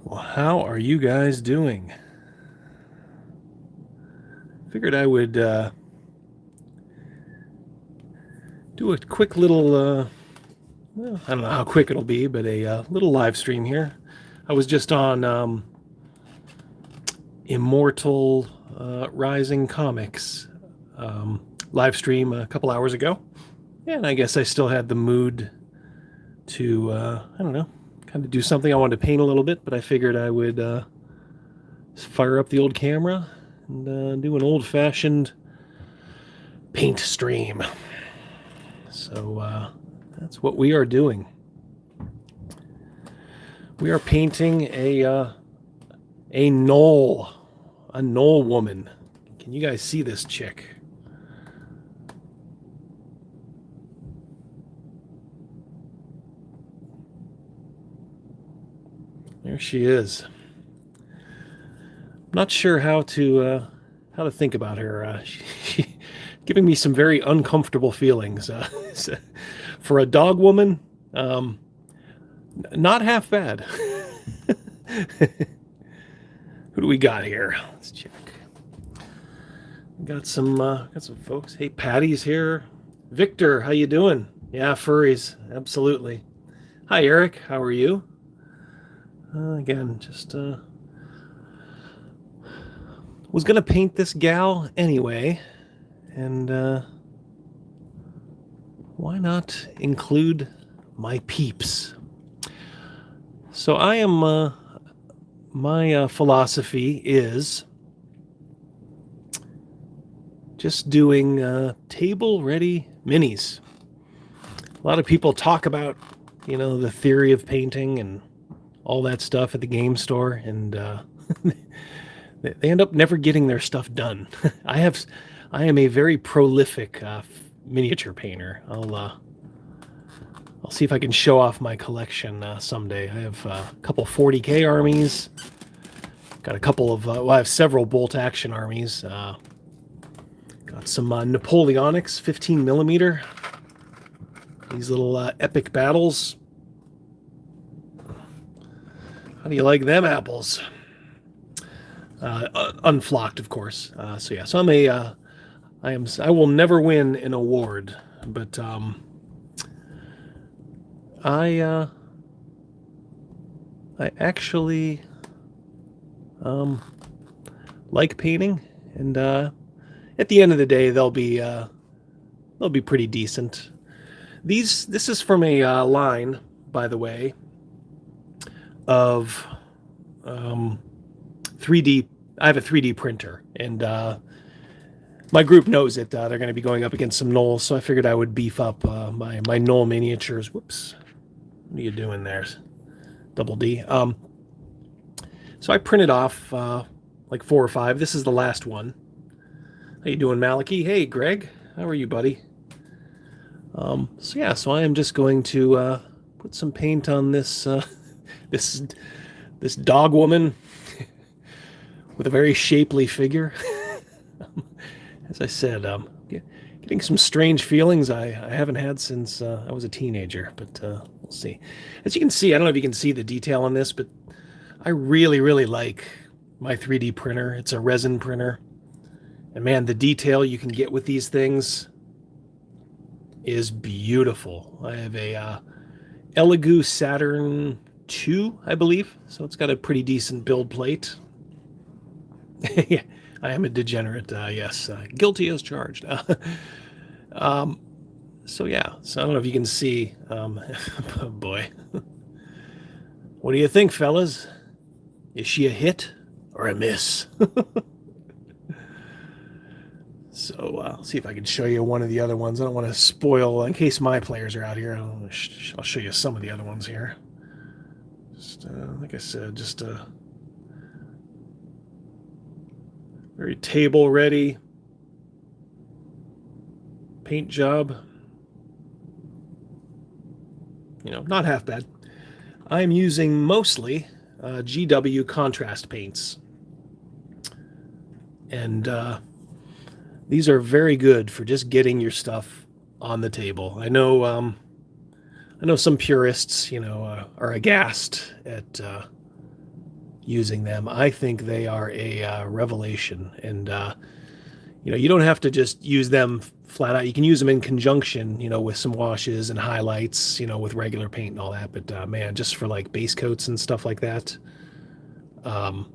Well, how are you guys doing? Figured I would do a quick little, well, I don't know how quick it'll be, but a little live stream here. I was just on Immortal Rising Comics live stream a couple hours ago. And I guess I still had the mood to, I don't know, kind of do something. I wanted to paint a little bit, but I figured I would fire up the old camera and do an old fashioned paint stream. So that's what we are doing. We are painting a knoll woman. Can you guys see this chick? There she is. I'm not sure how to think about her. She giving me some very uncomfortable feelings. For a dog woman, not half bad. Who do we got here? Let's check. Got some folks. Hey, Patty's here. Victor, how you doing? Yeah, furries, absolutely. Hi, Eric. How are you? Again, just was gonna paint this gal anyway, and why not include my peeps? So I am. My philosophy is just doing table-ready minis. A lot of people talk about, the theory of painting and all that stuff at the game store, and they end up never getting their stuff done. I am a very prolific miniature painter. I'll see if I can show off my collection someday. I have a couple 40K armies. Got a couple of, I have several bolt action armies. Got some Napoleonics 15 millimeter. These little epic battles. How do you like them apples? Unflocked, of course. So I will never win an award, but I actually like painting, and at the end of the day, they'll be pretty decent. This is from a line, by the way, of 3D. I have a 3D printer, and my group knows that they're going to be going up against some gnolls, so I figured I would beef up my gnoll miniatures. Whoops. What are you doing there? Double D. So I printed off like 4 or 5. This is the last one. How you doing, Malachi? Hey, Greg. How are you, buddy? So I am just going to put some paint on this this dog woman with a very shapely figure. As I said, getting some strange feelings I haven't had since I was a teenager, but we'll see. As you can see, I don't know if you can see the detail on this, but I really, really like my 3D printer. It's a resin printer. And man, the detail you can get with these things is beautiful. I have a Elegoo Saturn 2, I believe. So it's got a pretty decent build plate. Yeah, I am a degenerate, yes. Guilty as charged. So I don't know if you can see. Oh boy. What do you think, fellas? Is she a hit or a miss? So I'll see if I can show you one of the other ones. I don't want to spoil, in case my players are out here. I'll show you some of the other ones here. Just like I said, just very table ready paint job. Not half bad. I'm using mostly GW contrast paints, and these are very good for just getting your stuff on the table. I know some purists, are aghast at using them. I think they are a revelation, and you don't have to just use them flat out. You can use them in conjunction, with some washes and highlights, with regular paint and all that. But man, just for like base coats and stuff like that, um,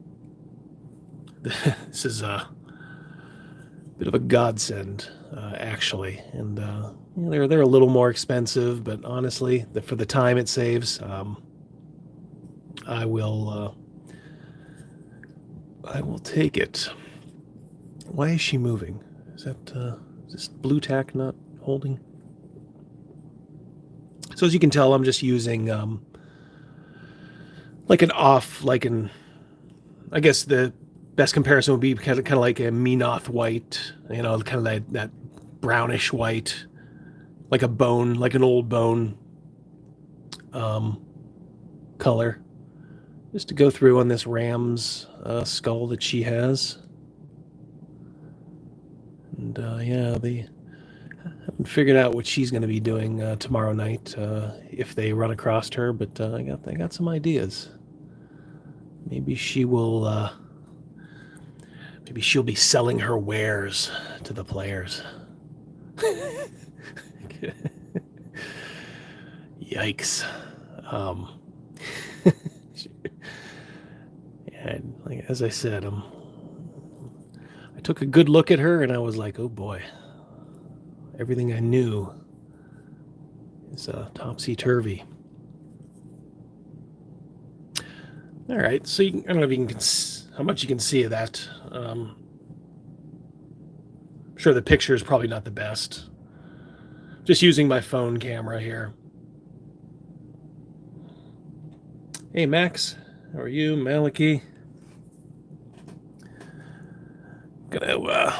this is a bit of a godsend, actually. And they're a little more expensive, but honestly, for the time it saves, I will take it. Why is she moving? Is this blue tack not holding? So as you can tell, I'm just using I guess the best comparison would be kind of like a Menoth white, kind of that brownish white, like a bone, like an old bone color, just to go through on this ram's skull that she has. And yeah, they haven't figured out what she's going to be doing tomorrow night if they run across her, but I got some ideas. Maybe she will. Maybe she'll be selling her wares to the players. Yikes. And like, as I said, I took a good look at her and I was like, oh boy, everything I knew is topsy-turvy. All right, so I don't know if you can how much you can see of that. I'm sure the picture is probably not the best. Just using my phone camera here. Hey, Max. How are you, Maliki? Gonna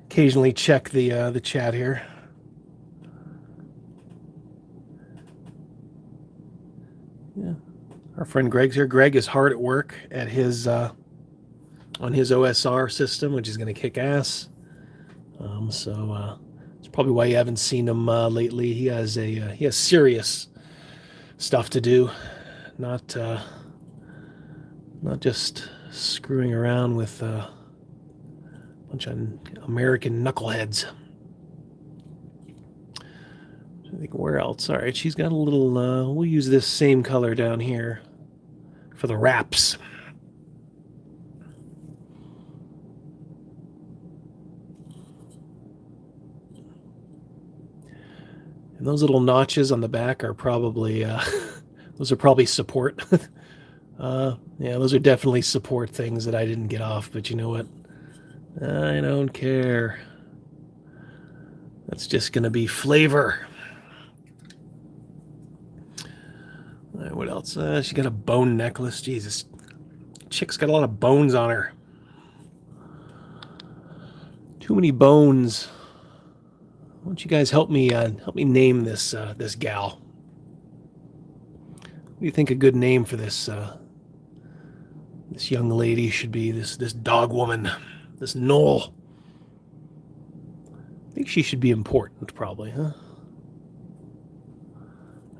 occasionally check the chat here. Yeah, our friend Greg's here. Greg is hard at work at his on his OSR system, which is going to kick ass. So it's probably why you haven't seen him lately. He has serious stuff to do, not just screwing around with a bunch of American knuckleheads. I think where else? All right, she's got a little. We'll use this same color down here for the wraps. And those little notches on the back are probably those are probably support. Yeah, those are definitely support things that I didn't get off. But you know what? I don't care. That's just gonna be flavor. All right, what else? She got a bone necklace. Jesus, chick's got a lot of bones on her. Too many bones. Why don't you guys help me name this gal? What do you think a good name for this young lady should be? This dog woman, this gnoll. I think she should be important, probably, huh?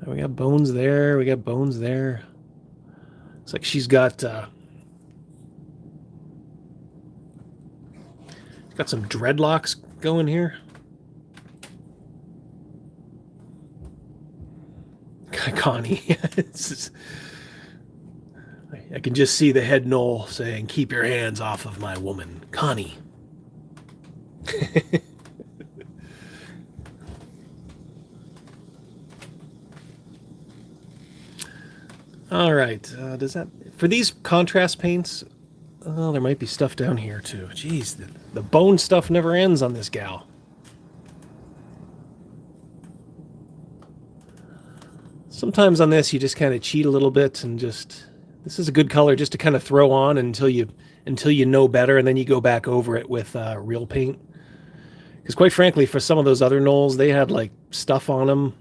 We got bones there. We got bones there. Looks like she's got some dreadlocks going here. Connie. I can just see the head gnoll saying, "Keep your hands off of my woman, Connie." All right. Does that for these contrast paints? Oh, there might be stuff down here too. Jeez, the bone stuff never ends on this gal. Sometimes on this you just kind of cheat a little bit and just this is a good color just to kind of throw on until you know better, and then you go back over it with real paint. Because quite frankly, for some of those other gnolls, they had like stuff on them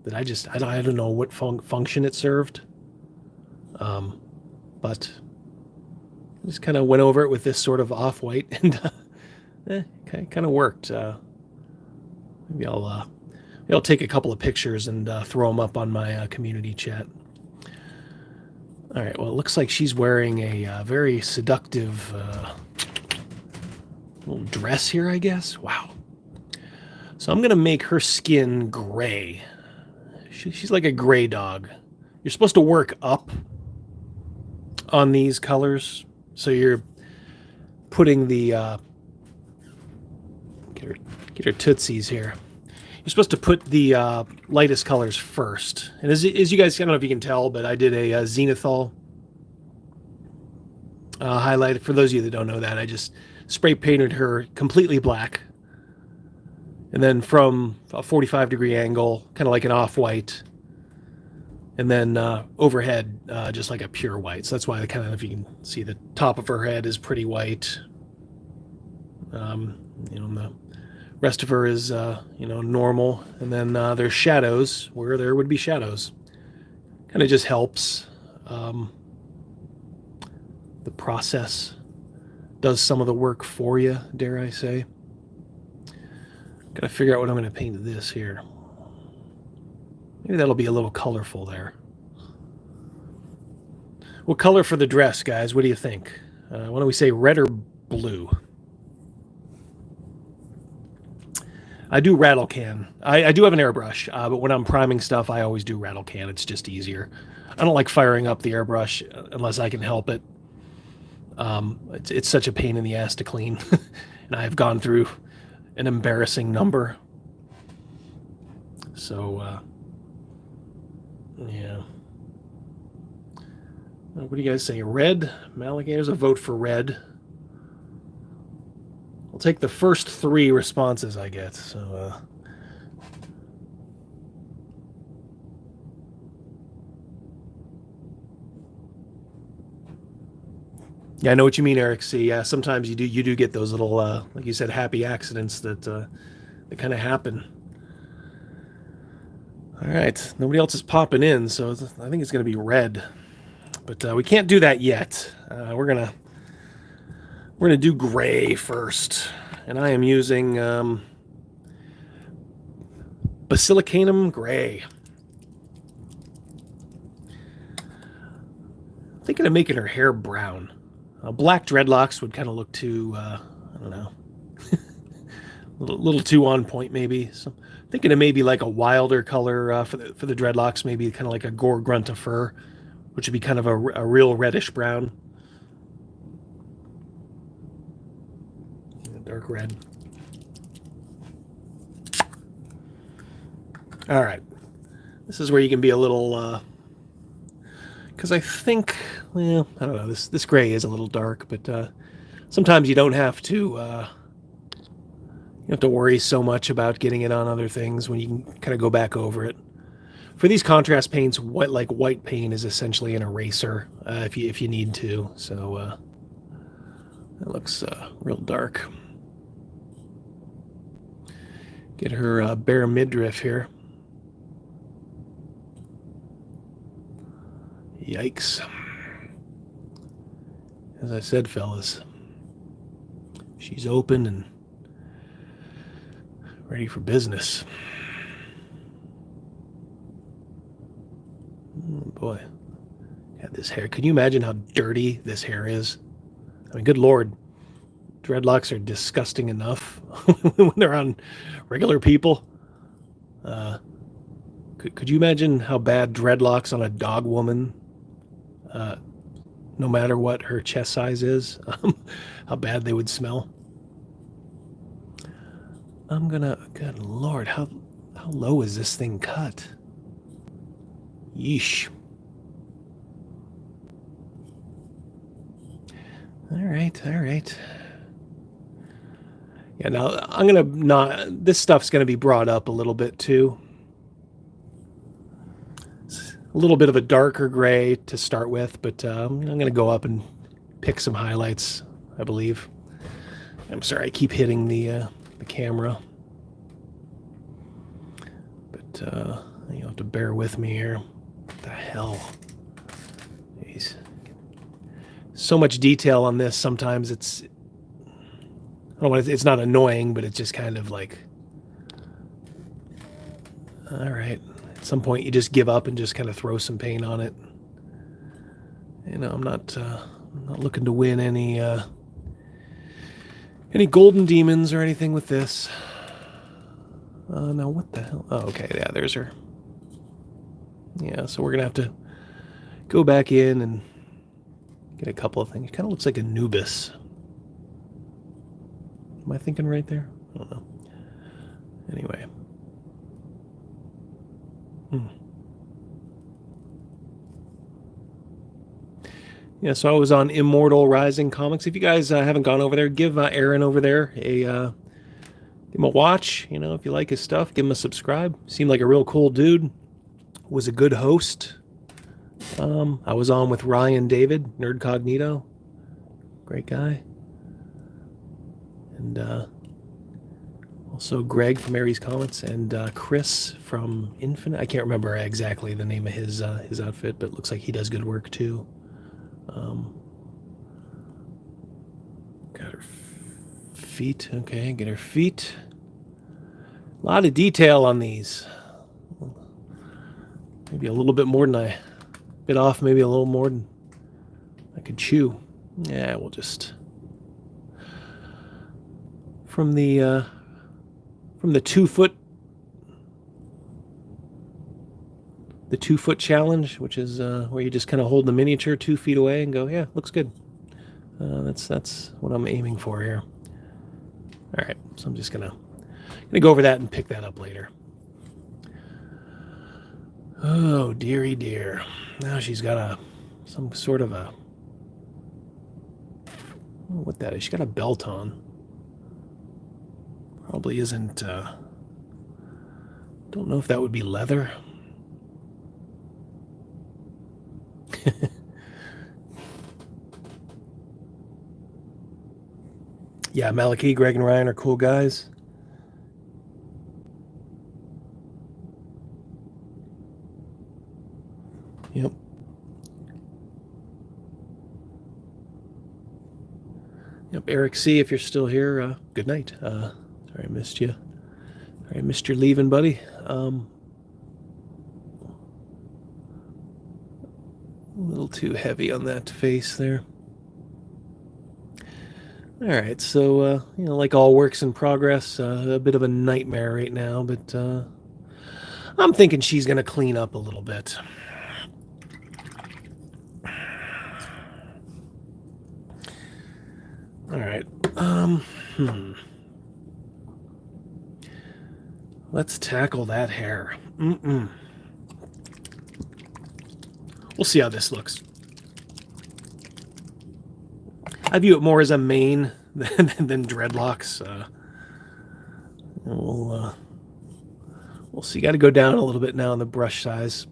that I don't know what function it served. But I just kind of went over it with this sort of off-white, and kind of worked. Maybe I'll take a couple of pictures and throw them up on my community chat. All right, well, it looks like she's wearing a very seductive little dress here, I guess. Wow. So I'm going to make her skin gray. She's like a gray dog. You're supposed to work up on these colors. So you're putting the... get her tootsies here. You're supposed to put the lightest colors first. And as you guys, I don't know if you can tell, but I did a Zenithal highlight. For those of you that don't know that, I just spray painted her completely black. And then from a 45-degree angle, kind of like an off-white. And then overhead, just like a pure white. So that's why kind of, if you can see, the top of her head is pretty white. The rest of her is, normal. And then there's shadows where there would be shadows. Kind of just helps. The process does some of the work for you, dare I say. Gotta figure out what I'm going to paint this here. Maybe that'll be a little colorful there. What color for the dress, guys? What do you think? Why don't we say red or blue? I do rattle can. I do have an airbrush, but when I'm priming stuff, I always do rattle can. It's just easier. I don't like firing up the airbrush unless I can help it. It's such a pain in the ass to clean, and I've gone through an embarrassing number. So, yeah. What do you guys say? Red? Malik, there's a vote for red. I'll take the first 3 responses I get. So, yeah, I know what you mean, Eric. See, yeah, sometimes you do get those little, like you said, happy accidents that kind of happen. All right, nobody else is popping in, so I think it's going to be red. But we can't do that yet. We're gonna do gray first, and I am using Basilicanum Gray. I'm thinking of making her hair brown. Black dreadlocks would kind of look too, I don't know, a little too on point maybe. So I'm thinking of maybe like a wilder color for the dreadlocks, maybe kind of like a gore grunt of fur, which would be kind of a real reddish brown. Dark red. All right. This is where you can be a little, because I think, well, I don't know, this gray is a little dark, but sometimes you don't have to, you have to worry so much about getting it on other things when you can kind of go back over it. For these contrast paints, white paint is essentially an eraser if you need to. So that looks real dark. Get her bare midriff here. Yikes. As I said, fellas, she's open and ready for business. Oh boy, got this hair. Can you imagine how dirty this hair is? I mean, good Lord, dreadlocks are disgusting enough when they're on regular people. Could you imagine how bad dreadlocks on a dog woman, no matter what her chest size is, how bad they would smell? Good Lord, how low is this thing cut? Yeesh. All right. Yeah, now this stuff's gonna be brought up a little bit too. It's a little bit of a darker gray to start with, but I'm gonna go up and pick some highlights, I believe. I'm sorry, I keep hitting the camera. But you'll have to bear with me here. What the hell? Jeez. So much detail on this, sometimes it's, I don't know, it's not annoying, but it's just kind of like, all right. At some point you just give up and just kind of throw some paint on it. You know, I'm not looking to win any golden demons or anything with this. Now what the hell? Oh, okay, yeah, there's her. Yeah, so we're gonna have to go back in and get a couple of things. It kind of looks like Anubis. Am I thinking right there? I don't know. Anyway. Yeah, so I was on Immortal Rising Comics. If you guys haven't gone over there, give Aaron over there give him a watch. You know, if you like his stuff, give him a subscribe. Seemed like a real cool dude. Was a good host. I was on with Ryan David, Nerd Cognito. Great guy. And also Greg from Aries Comics and Chris from Infinite. I can't remember exactly the name of his outfit, but it looks like he does good work too. Got her feet. Okay, get her feet. A lot of detail on these. Maybe a little bit more than I bit off. Maybe a little more than I could chew. Yeah, we'll just from the 2 foot. The 2 foot challenge, which is where you just kind of hold the miniature 2 feet away and go, yeah, looks good. That's what I'm aiming for here. All right, so I'm just gonna go over that and pick that up later. Oh, dearie dear. Now she's got some sort of a, what that is. She's got a belt on. Probably isn't. Don't know if that would be leather. Yeah, Malachi, Greg, and Ryan are cool guys. Yep. Yep, Eric C., if you're still here, good night. Sorry I missed you. Sorry I missed your leaving, buddy. A little too heavy on that face there. All right, so, you know, like all works in progress, a bit of a nightmare right now, but I'm thinking she's going to clean up a little bit. All right. Let's tackle that hair. We'll see how this looks. I view it more as a mane than dreadlocks. We'll see. Got to go down a little bit now on the brush size.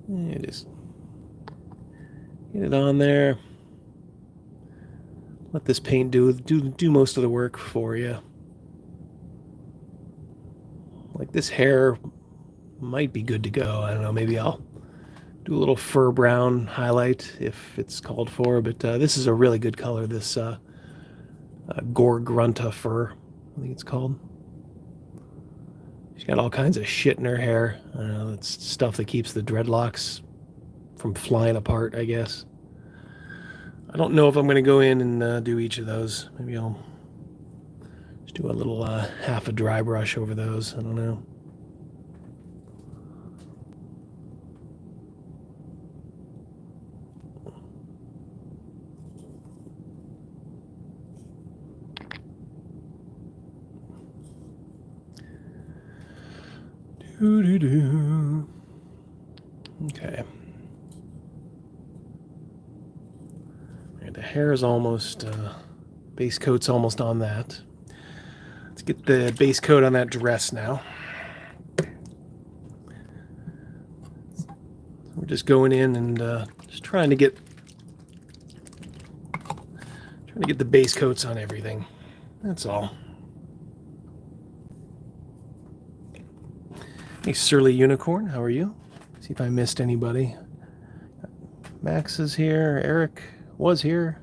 Yeah, just get it on there. Let this paint do most of the work for you. Like this hair might be good to go. I don't know. Maybe I'll do a little fur brown highlight if it's called for. But this is a really good color. This Gorgrunta fur, I think it's called. She's got all kinds of shit in her hair. I don't know. It's stuff that keeps the dreadlocks from flying apart, I guess. I don't know if I'm going to go in and do each of those. Maybe I'll just do a little half a dry brush over those. I don't know. Doo-doo-doo. Okay. The hair is almost, base coat's almost on that. Let's get the base coat on that dress now. We're just going in and just trying to get the base coats on everything. That's all. Hey, Surly Unicorn, how are you? See if I missed anybody. Max is here. Eric, was here.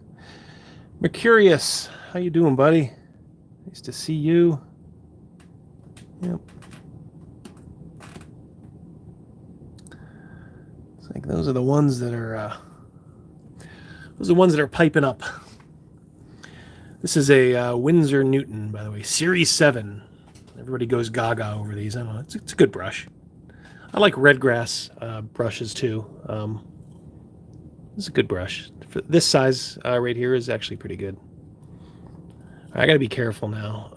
Mercurius, how you doing, buddy? Nice to see you. Yep. It's like those are the ones that are piping up. This is a Winsor Newton, by the way, Series 7. Everybody goes gaga over these. I don't know. It's a good brush. I like red grass brushes too. This is a good brush. For this size right here is actually pretty good. I gotta be careful now.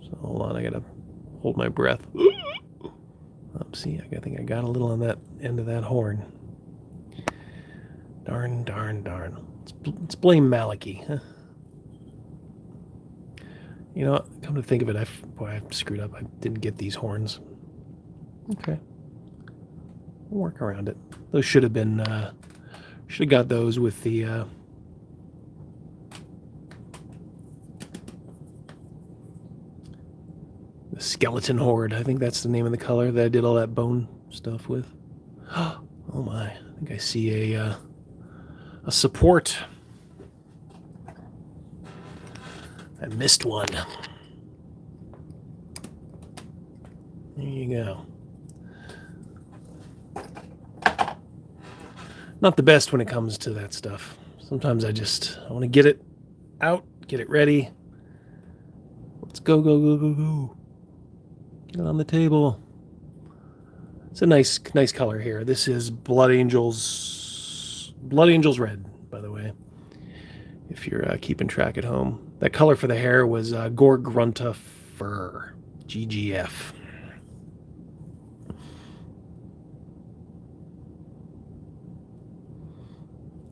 So hold on, I gotta hold my breath. See, I think I got a little on that end of that horn. Darn. Let's blame Malachi. Huh? You know, come to think of it, I screwed up. I didn't get these horns. Okay. We'll work around it. Those should have been, should have got those with the skeleton horde. I think that's the name of the color that I did all that bone stuff with. Oh my, I think I see a support. I missed one. There you go. Not the best when it comes to that stuff. Sometimes I want to get it out, get it ready. Let's go. Get it on the table. It's a nice color here. This is Blood Angels Red, by the way, if you're keeping track at home. That color for the hair was Gorgrunta Fur, GGF.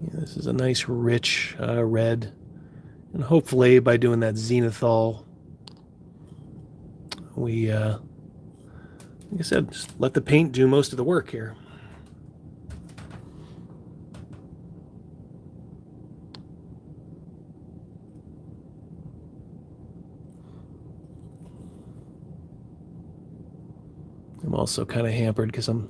Yeah, this is a nice rich red, and hopefully by doing that Zenithal, we, like I said, just let the paint do most of the work here. I'm also kind of hampered because I'm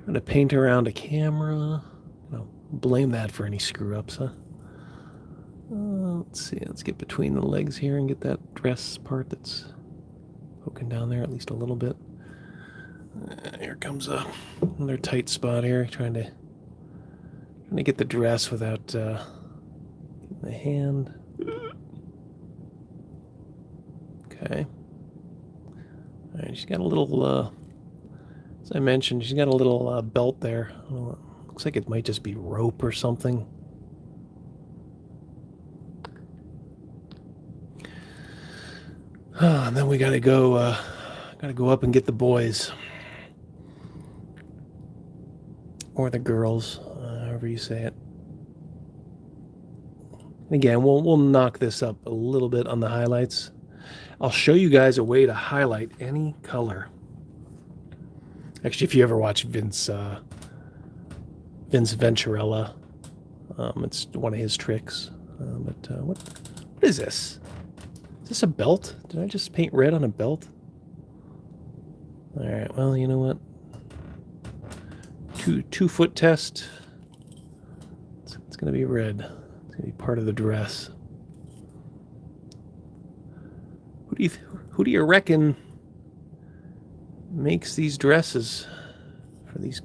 trying to paint around a camera. No, blame that for any screw-ups, huh? Let's see, let's get between the legs here and get that dress part that's poking down there at least a little bit. Here comes another tight spot here, trying to get the dress without the hand. Okay. All right, she's got a little, as I mentioned, she's got a little belt there. Looks like it might just be rope or something. And then we gotta go up and get the boys. Or the girls, however you say it. Again, we'll knock this up a little bit on the highlights. I'll show you guys a way to highlight any color. Actually, if you ever watch Vince Venturella, it's one of his tricks. But what is this? Is this a belt? Did I just paint red on a belt? All right. Well, you know what? Two foot test. It's gonna be red. It's gonna be part of the dress. Who do you reckon makes these dresses for these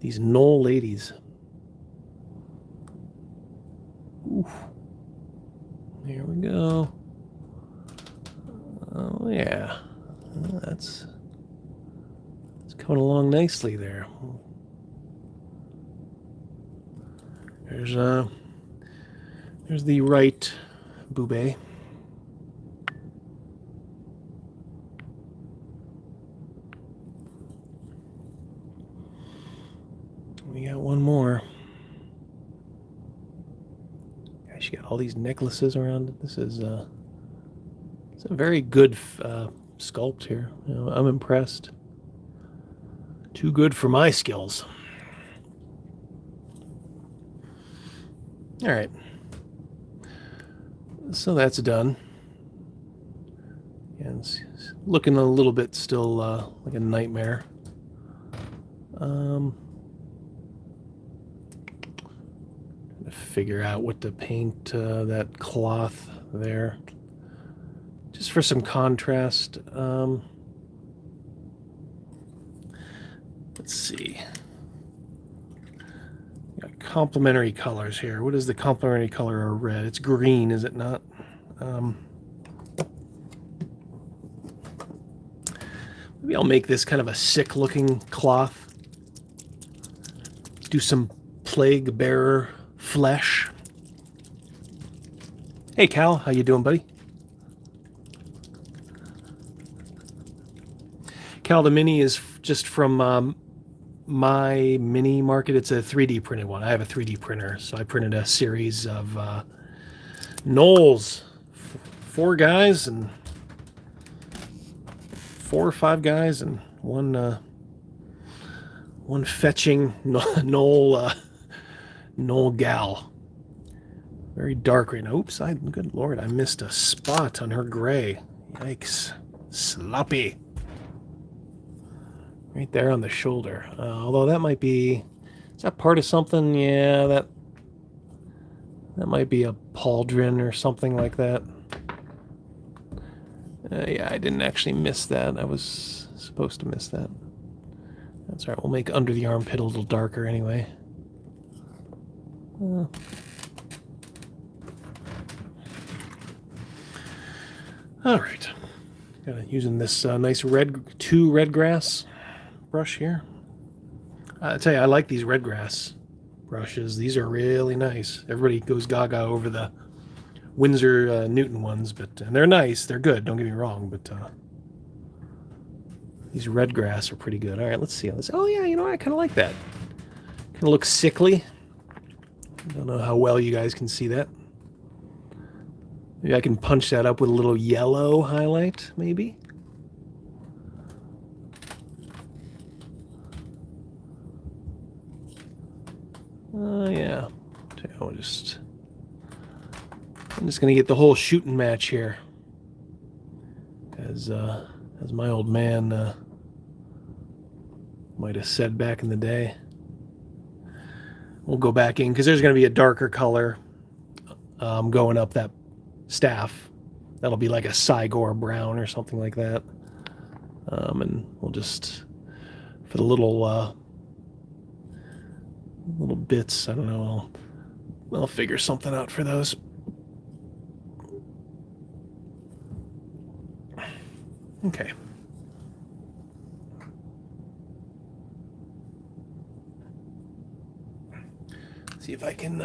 these Knoll ladies? Oof. Here we go. Oh yeah, that's coming along nicely there. There's the right boobay. We got one more. Gosh, you got all these necklaces around it. This is it's a very good sculpt here. You know, I'm impressed. Too good for my skills. All right. So that's done. And it's looking a little bit still like a nightmare. figure out what to paint that cloth there. Just for some contrast. Let's see. Got complementary colors here. What is the complementary color of red? It's green, is it not? Maybe I'll make this kind of a sick-looking cloth. Do some plague bearer flesh. Hey Cal, how you doing, buddy? Cal, the mini is just from my mini market. It's a 3D printed one. I have a 3D printer, so I printed a series of gnolls. 4 guys and 4 or 5 guys and one fetching gnoll gal. Very dark right now. Oops, good lord, I missed a spot on her gray. Yikes. Sloppy. Right there on the shoulder. Although that might be... Is that part of something? Yeah, that might be a pauldron or something like that. Yeah, I didn't actually miss that. I was supposed to miss that. That's all right. We'll make under the armpit a little darker anyway. All right. Using this nice red grass brush here. I tell you, I like these red grass brushes. These are really nice. Everybody goes gaga over the Winsor Newton ones, and they're nice. They're good. Don't get me wrong, but these red grass are pretty good. All right, let's see. Oh yeah, you know what? I kind of like that. Kind of looks sickly. I don't know how well you guys can see that. Maybe I can punch that up with a little yellow highlight, maybe. Yeah. I'm just gonna get the whole shooting match here, as my old man might have said back in the day. We'll go back in because there's gonna be a darker color going up that staff. That'll be like a Cygor brown or something like that. And we'll just, for the little bits, I don't know, I'll figure something out for those. Okay. See if I can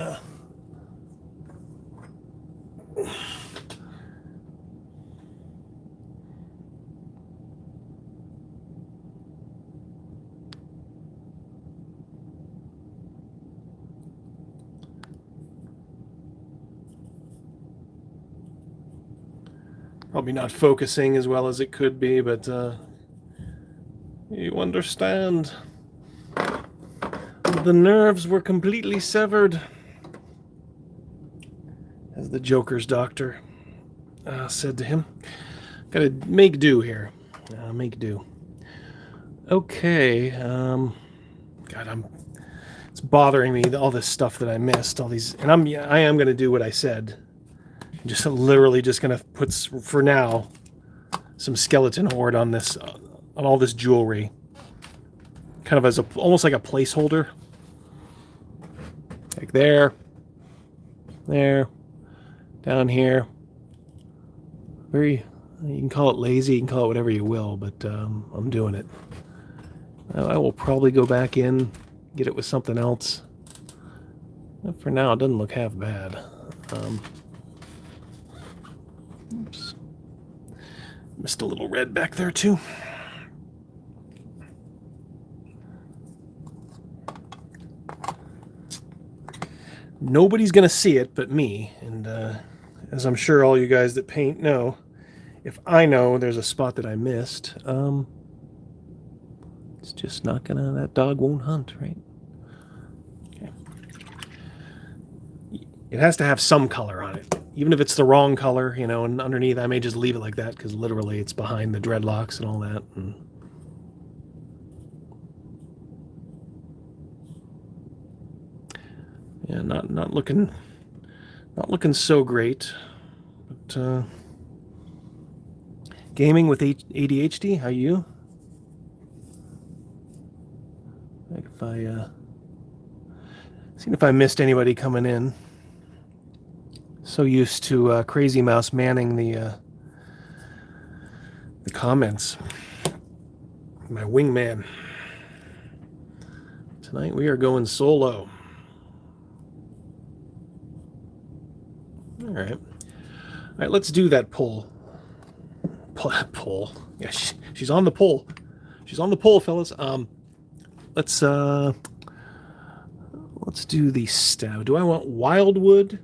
probably not focusing as well as it could be, but you understand. The nerves were completely severed, as the Joker's doctor said to him. Gotta make do here. Make do. Okay. God, it's bothering me, all this stuff that I missed, all these, and I am gonna do what I said. I'm just literally just gonna put, for now, some skeleton horde on this, on all this jewelry, kind of as almost like a placeholder. Like there, down here. You can call it lazy, you can call it whatever you will, but I'm doing it. I will probably go back in, get it with something else. But for now, it doesn't look half bad. Oops. Missed a little red back there too. Nobody's gonna see it but me, and as I'm sure all you guys that paint know, if I know there's a spot that I missed, it's just not gonna, that dog won't hunt, right? Okay. It has to have some color on it, even if it's the wrong color, you know, and underneath I may just leave it like that because literally it's behind the dreadlocks and all that. not looking so great. But gaming with ADHD, how you? Like if I seen if I missed anybody coming in. So used to Crazy Mouse manning the comments. My wingman. Tonight we are going solo. All right, let's do that pull. Pull. Yeah, she's on the pull. She's on the pull, fellas. Let's do the stout. Do I want Wildwood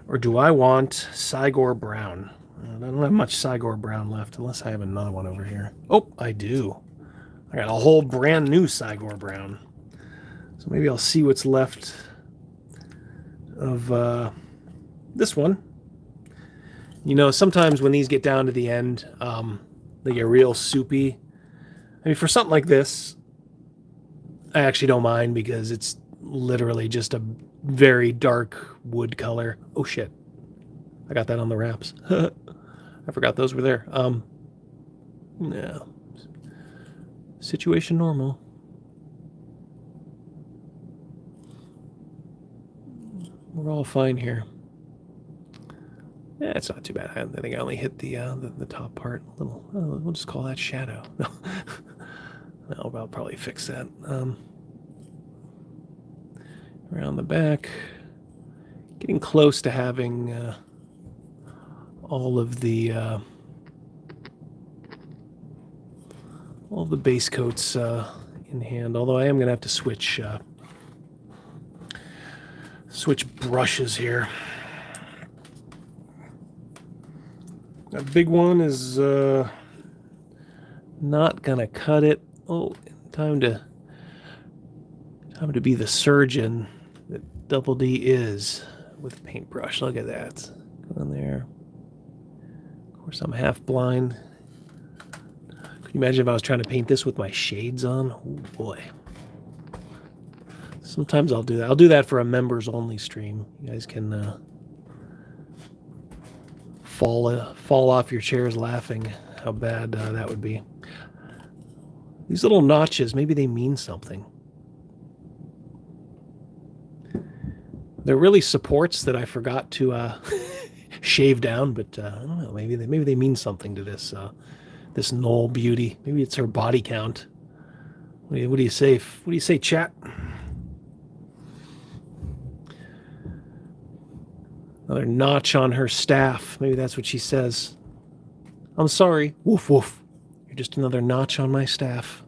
or do I want Sigor Brown? I don't have much Sigor Brown left unless I have another one over here. Oh, I do. I got a whole brand new Sigor Brown. So maybe I'll see what's left of this one. You know, sometimes when these get down to the end, they get real soupy. I mean, for something like this, I actually don't mind because it's literally just a very dark wood color. Oh shit. I got that on the wraps. I forgot those were there. No. Situation normal. We're all fine here. Yeah, it's not too bad. I think I only hit the top part a little. We'll just call that shadow. No, I'll probably fix that. Around the back, getting close to having all of the base coats in hand. Although I am going to have to switch brushes here. A big one is not gonna cut it. Oh, time to be the surgeon that Double D is with a paintbrush. Look at that. Go in there. Of course, I'm half blind. Could you imagine if I was trying to paint this with my shades on? Oh boy. Sometimes I'll do that. I'll do that for a members only stream. You guys can fall off your chairs laughing how bad that would be. These little notches, maybe they mean something. They're really supports that I forgot to shave down, but I don't know. Maybe they mean something to this this Knoll beauty. Maybe it's her body count. What do you say? What do you say, chat? Another notch on her staff. Maybe that's what she says. I'm sorry. Woof, woof. You're just another notch on my staff.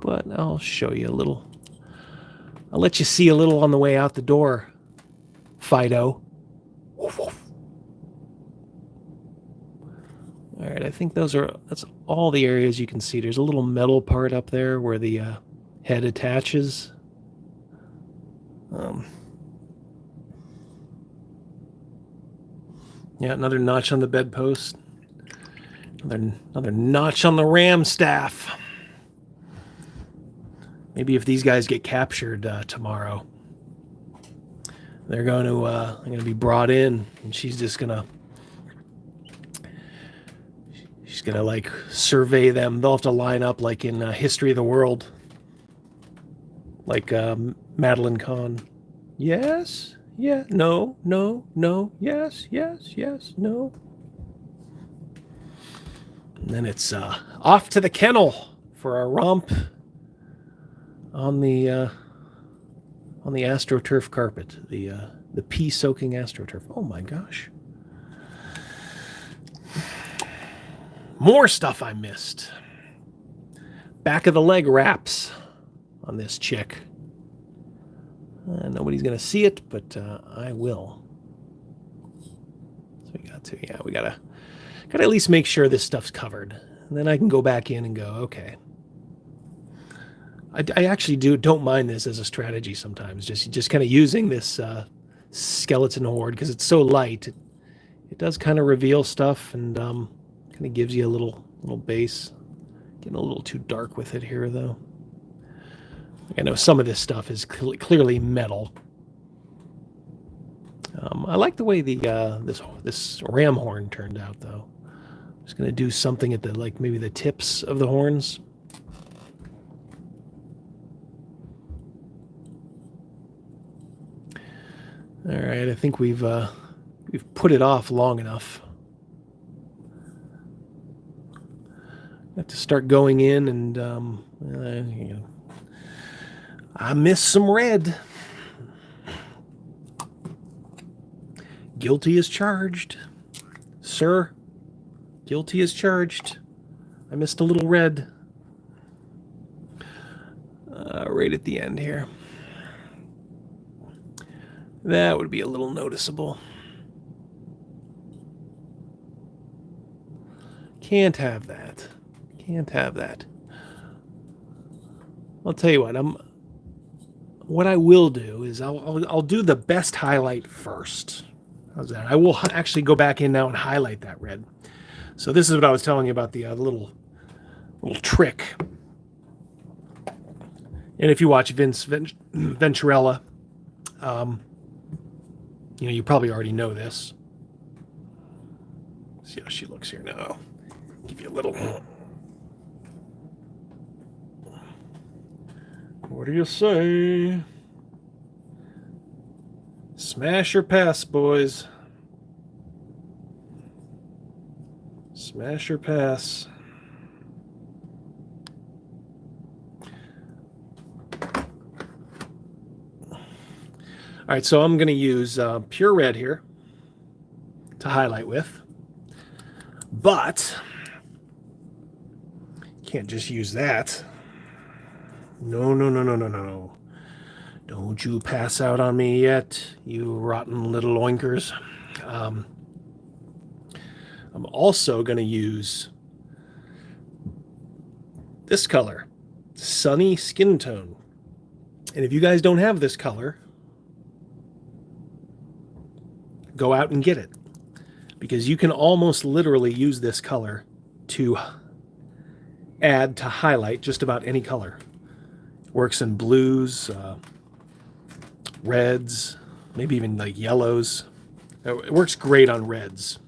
But I'll show you a little. I'll let you see a little on the way out the door, Fido. Woof, woof. All right, I think that's all the areas you can see. There's a little metal part up there where the head attaches. Yeah, another notch on the bedpost. Another notch on the ram staff. Maybe if these guys get captured tomorrow, they're going to be brought in, and she's gonna like survey them. They'll have to line up like in History of the World, like Madeline Kahn. Yes. Yeah, no, yes, no. And then it's off to the kennel for a romp on the AstroTurf carpet, the pea-soaking AstroTurf. Oh my gosh. More stuff I missed. Back of the leg wraps on this chick. Nobody's going to see it, but I will. So we gotta at least make sure this stuff's covered. And then I can go back in and go, okay. I actually don't mind this as a strategy sometimes. Just kind of using this skeleton horde because it's so light. It does kind of reveal stuff and kind of gives you a little base. Getting a little too dark with it here, though. I know some of this stuff is clearly metal. I like the way the this ram horn turned out, though. I'm just gonna do something at the maybe the tips of the horns. All right, I think we've put it off long enough. I have to start going in and you know, I missed some red. Guilty as charged. Sir, guilty as charged. I missed a little red. Right at the end here. That would be a little noticeable. Can't have that. Can't have that. I'll tell you what I will do is I'll do the best highlight first. How's that? I will actually go back in now and highlight that red. So this is what I was telling you about the little trick. And if you watch Vince Venturella, you probably already know this. See how she looks here now. Give you a little. What do you say? Smash or pass, boys. Smash or pass. All right, so I'm going to use pure red here to highlight with. But can't just use that. No. Don't you pass out on me yet, you rotten little oinkers. I'm also going to use this color, Sunny Skin Tone. And if you guys don't have this color, go out and get it. Because you can almost literally use this color to add to highlight just about any color. Works in blues, reds, maybe even like yellows. It works great on reds.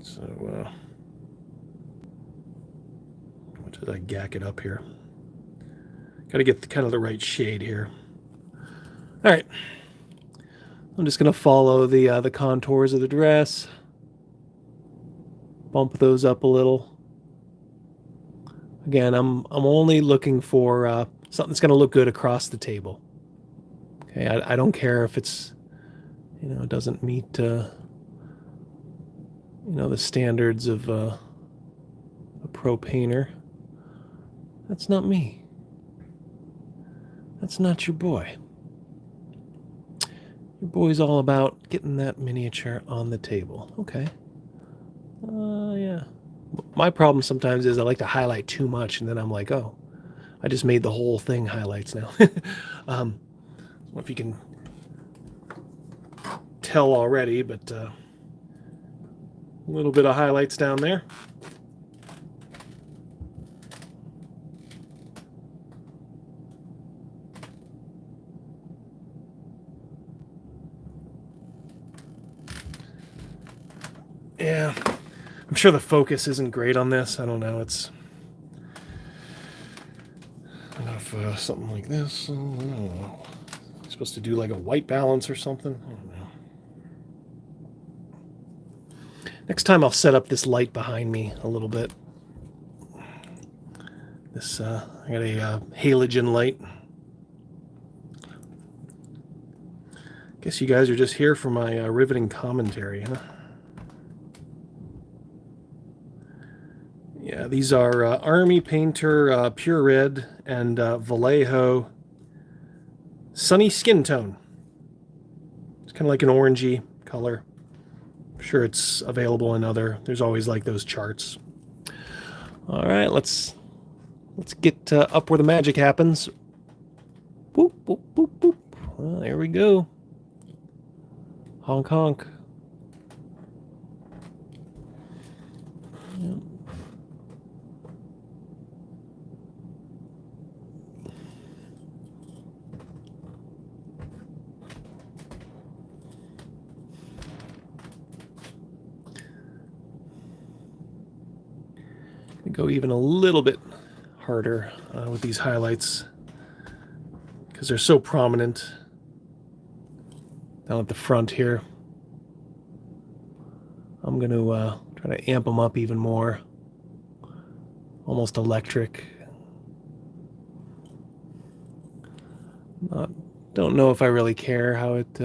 So, what did I gack it up here? Got to get kind of the right shade here. All right. I'm just going to follow the contours of the dress. Bump those up a little. Again, I'm only looking for something that's going to look good across the table. Okay, I don't care if it's, it doesn't meet, the standards of a pro painter. That's not me. That's not your boy. Your boy's all about getting that miniature on the table. Okay. Yeah. My problem sometimes is I like to highlight too much, and then I'm like, oh, I just made the whole thing highlights now. I don't know if you can tell already, but a little bit of highlights down there. Yeah, I'm sure the focus isn't great on this. I don't know. It's enough something like this. I don't know. I'm supposed to do like a white balance or something. I don't know. Next time I'll set up this light behind me a little bit. This I got a halogen light. Guess you guys are just here for my riveting commentary, huh? Yeah, these are Army Painter Pure Red and Vallejo Sunny Skin Tone. It's kind of like an orangey color. I'm sure it's available in there's always like those charts. All right, let's get up where the magic happens. Boop, boop, boop, boop. Well, there we go. Honk, honk. Go even a little bit harder with these highlights because they're so prominent down at the front here. I'm going to try to amp them up even more. Almost electric. Don't know if I really care how it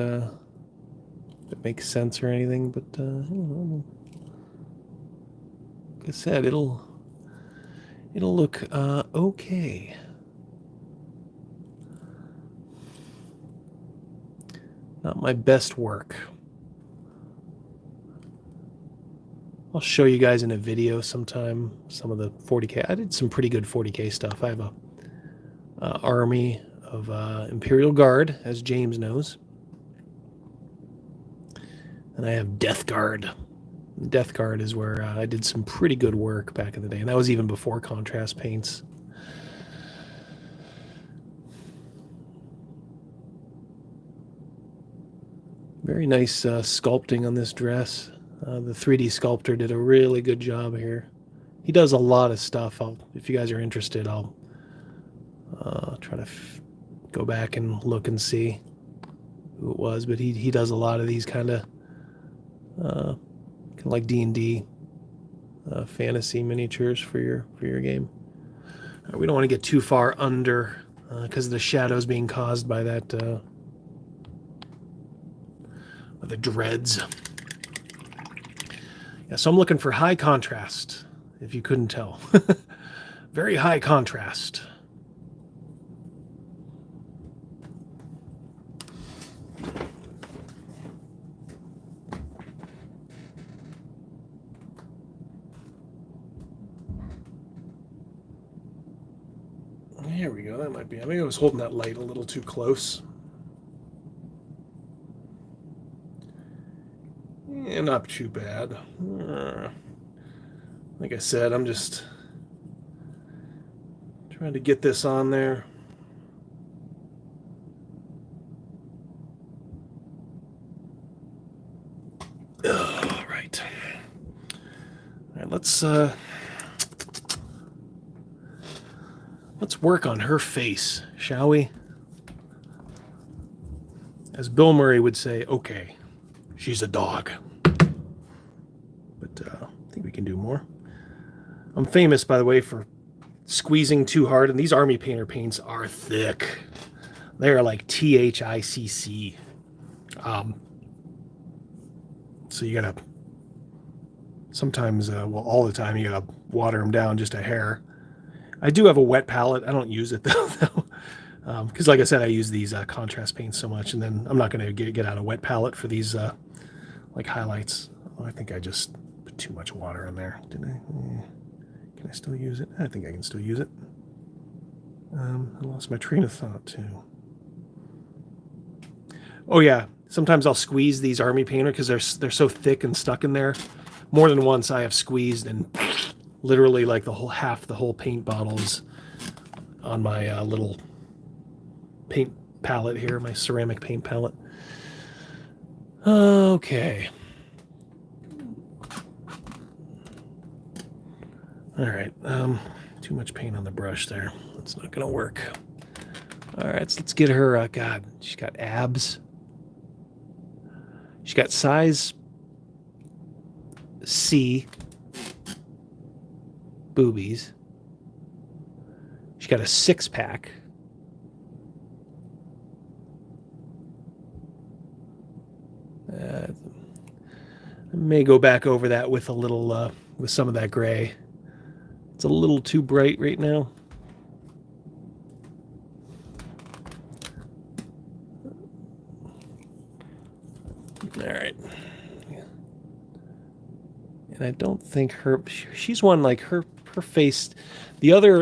makes sense or anything, but I don't know. Like I said, it'll look okay. Not my best work. I'll show you guys in a video sometime some of the 40K. I did some pretty good 40K stuff. I have a army of Imperial Guard, as James knows. And I have Death Guard. Death Guard is where I did some pretty good work back in the day. And that was even before contrast paints. Very nice sculpting on this dress. The 3D sculptor did a really good job here. He does a lot of stuff. If you guys are interested, I'll try to go back and look and see who it was. But he does a lot of these kind of like D&D fantasy miniatures for your game. We don't want to get too far under because of the shadows being caused by that the dreads. Yeah, so I'm looking for high contrast, if you couldn't tell. Very high contrast. There we go, that might be. I think I was holding that light a little too close. Yeah, not too bad. Like I said, I'm just trying to get this on there. All right. All right, let's work on her face, shall we? As Bill Murray would say, okay, she's a dog. But I think we can do more. I'm famous, by the way, for squeezing too hard, and these Army Painter paints are thick. They're like THICC. So you gotta, sometimes, well, all the time, you gotta water them down just a hair. I do have a wet palette. I don't use it though, because like I said, I use these contrast paints so much, and then I'm not going to get out a wet palette for these like highlights. Oh, I think I just put too much water in there. Did I? Can I still use it? I think I can still use it. I lost my train of thought too. Oh yeah, sometimes I'll squeeze these Army Painter because they're so thick and stuck in there. More than once I have squeezed and literally like the whole paint bottles on my little paint palette here, my ceramic paint palette. Okay. All right. Too much paint on the brush there. That's not gonna work. All right, so let's get her. God, she's got abs. She's got size C boobies. She's got a 6-pack. I may go back over that with a little, with some of that gray. It's a little too bright right now. All right. And I don't think she's one like her face. The other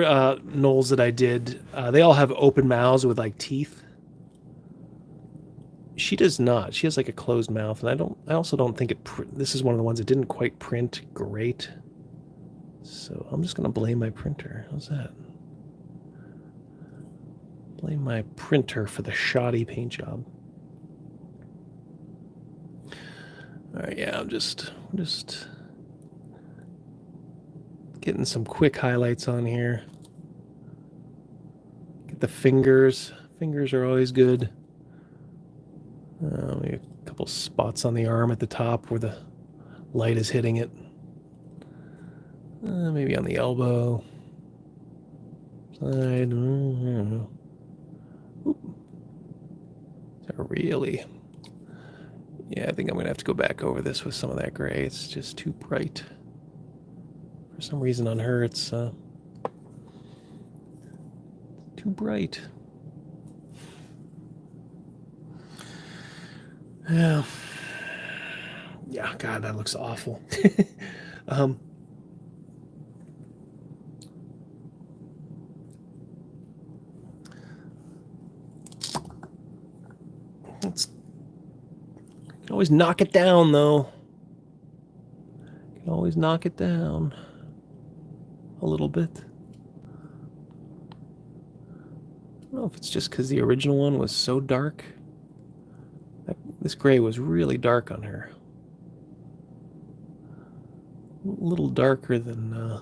gnolls that I did, they all have open mouths with like teeth. She does not. She has like a closed mouth, and I also don't think this is one of the ones that didn't quite print great. So I'm just gonna blame my printer. How's that? Blame my printer for the shoddy paint job. All right, yeah, I'm just getting some quick highlights on here. Get the fingers. Fingers are always good. Maybe a couple spots on the arm at the top where the light is hitting it. Maybe on the elbow. Side. Really? Yeah, I think I'm going to have to go back over this with some of that gray. It's just too bright. For some reason on her, it's too bright. Yeah. Yeah, God, that looks awful. Can always knock it down, though. Can always knock it down a little bit. I don't know if it's just because the original one was so dark. This gray was really dark on her. A little darker than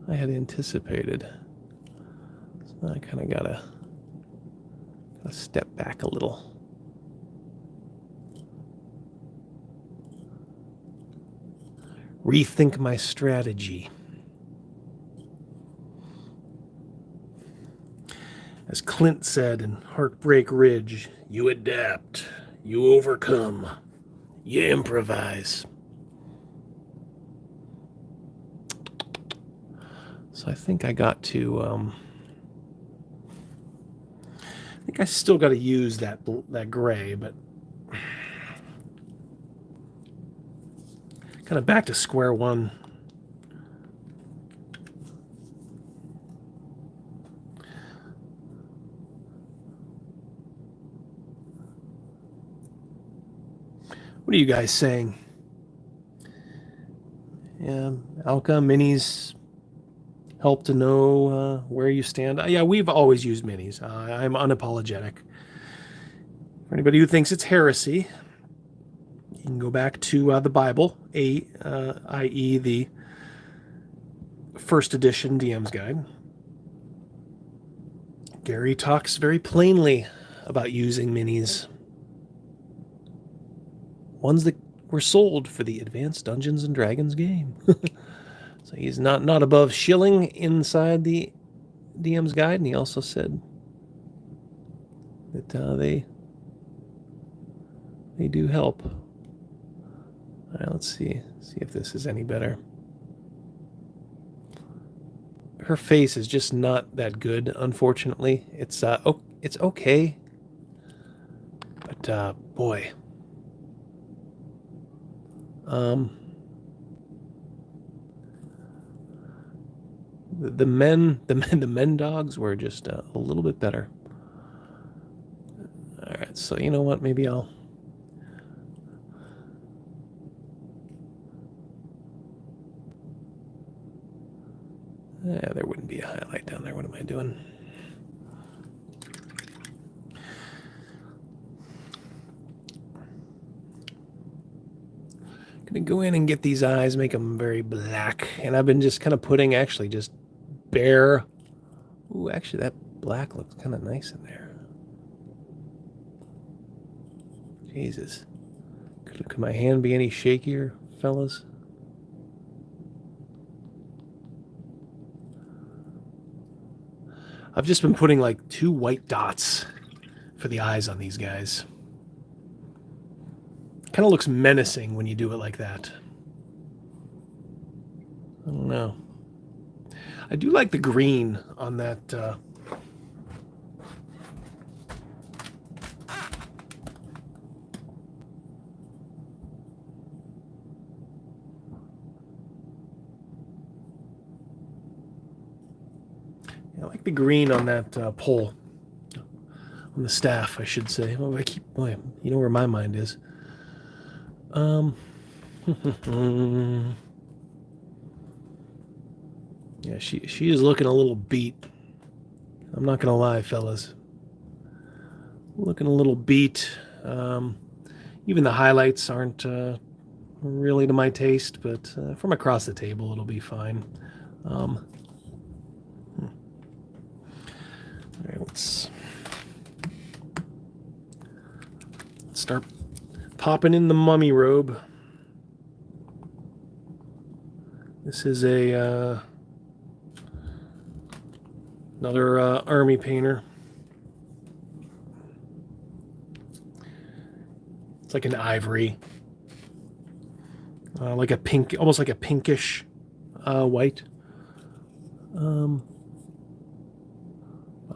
I had anticipated. So I kind of gotta step back a little. Rethink my strategy. As Clint said in Heartbreak Ridge, you adapt, you overcome, you improvise. So I think I got to, I think I still got to use that gray, but kind of back to square one. What are you guys saying? Yeah, Alka minis help to know where you stand. Yeah, we've always used minis. I'm unapologetic. For anybody who thinks it's heresy, you can go back to the Bible, i.e. the first edition DM's Guide. Gary talks very plainly about using minis. Ones that were sold for the Advanced Dungeons and Dragons game. So he's not above shilling inside the DM's Guide, and he also said that they do help. All right, let's see if this is any better. Her face is just not that good, unfortunately. It's okay, but boy. The men dogs were just a little bit better. All right, so you know what? Maybe I'll. Yeah, there wouldn't be a highlight down there. What am I doing? Gonna go in and get these eyes, make them very black. And I've been just kind of putting actually just bare. Ooh, actually that black looks kind of nice in there. Jesus. Could my hand be any shakier, fellas? I've just been putting like 2 white dots for the eyes on these guys. Kind of looks menacing when you do it like that. I don't know. I do like the green on that. I like the green on that pole. On the staff, I should say. Oh, boy, you know where my mind is. Yeah, she is looking a little beat. I'm not gonna lie, fellas. Looking a little beat. Even the highlights aren't really to my taste, but from across the table, it'll be fine. All right, let's start popping in the mummy robe. This is a another army painter. It's like an ivory, like a pink, almost like a pinkish white. I'm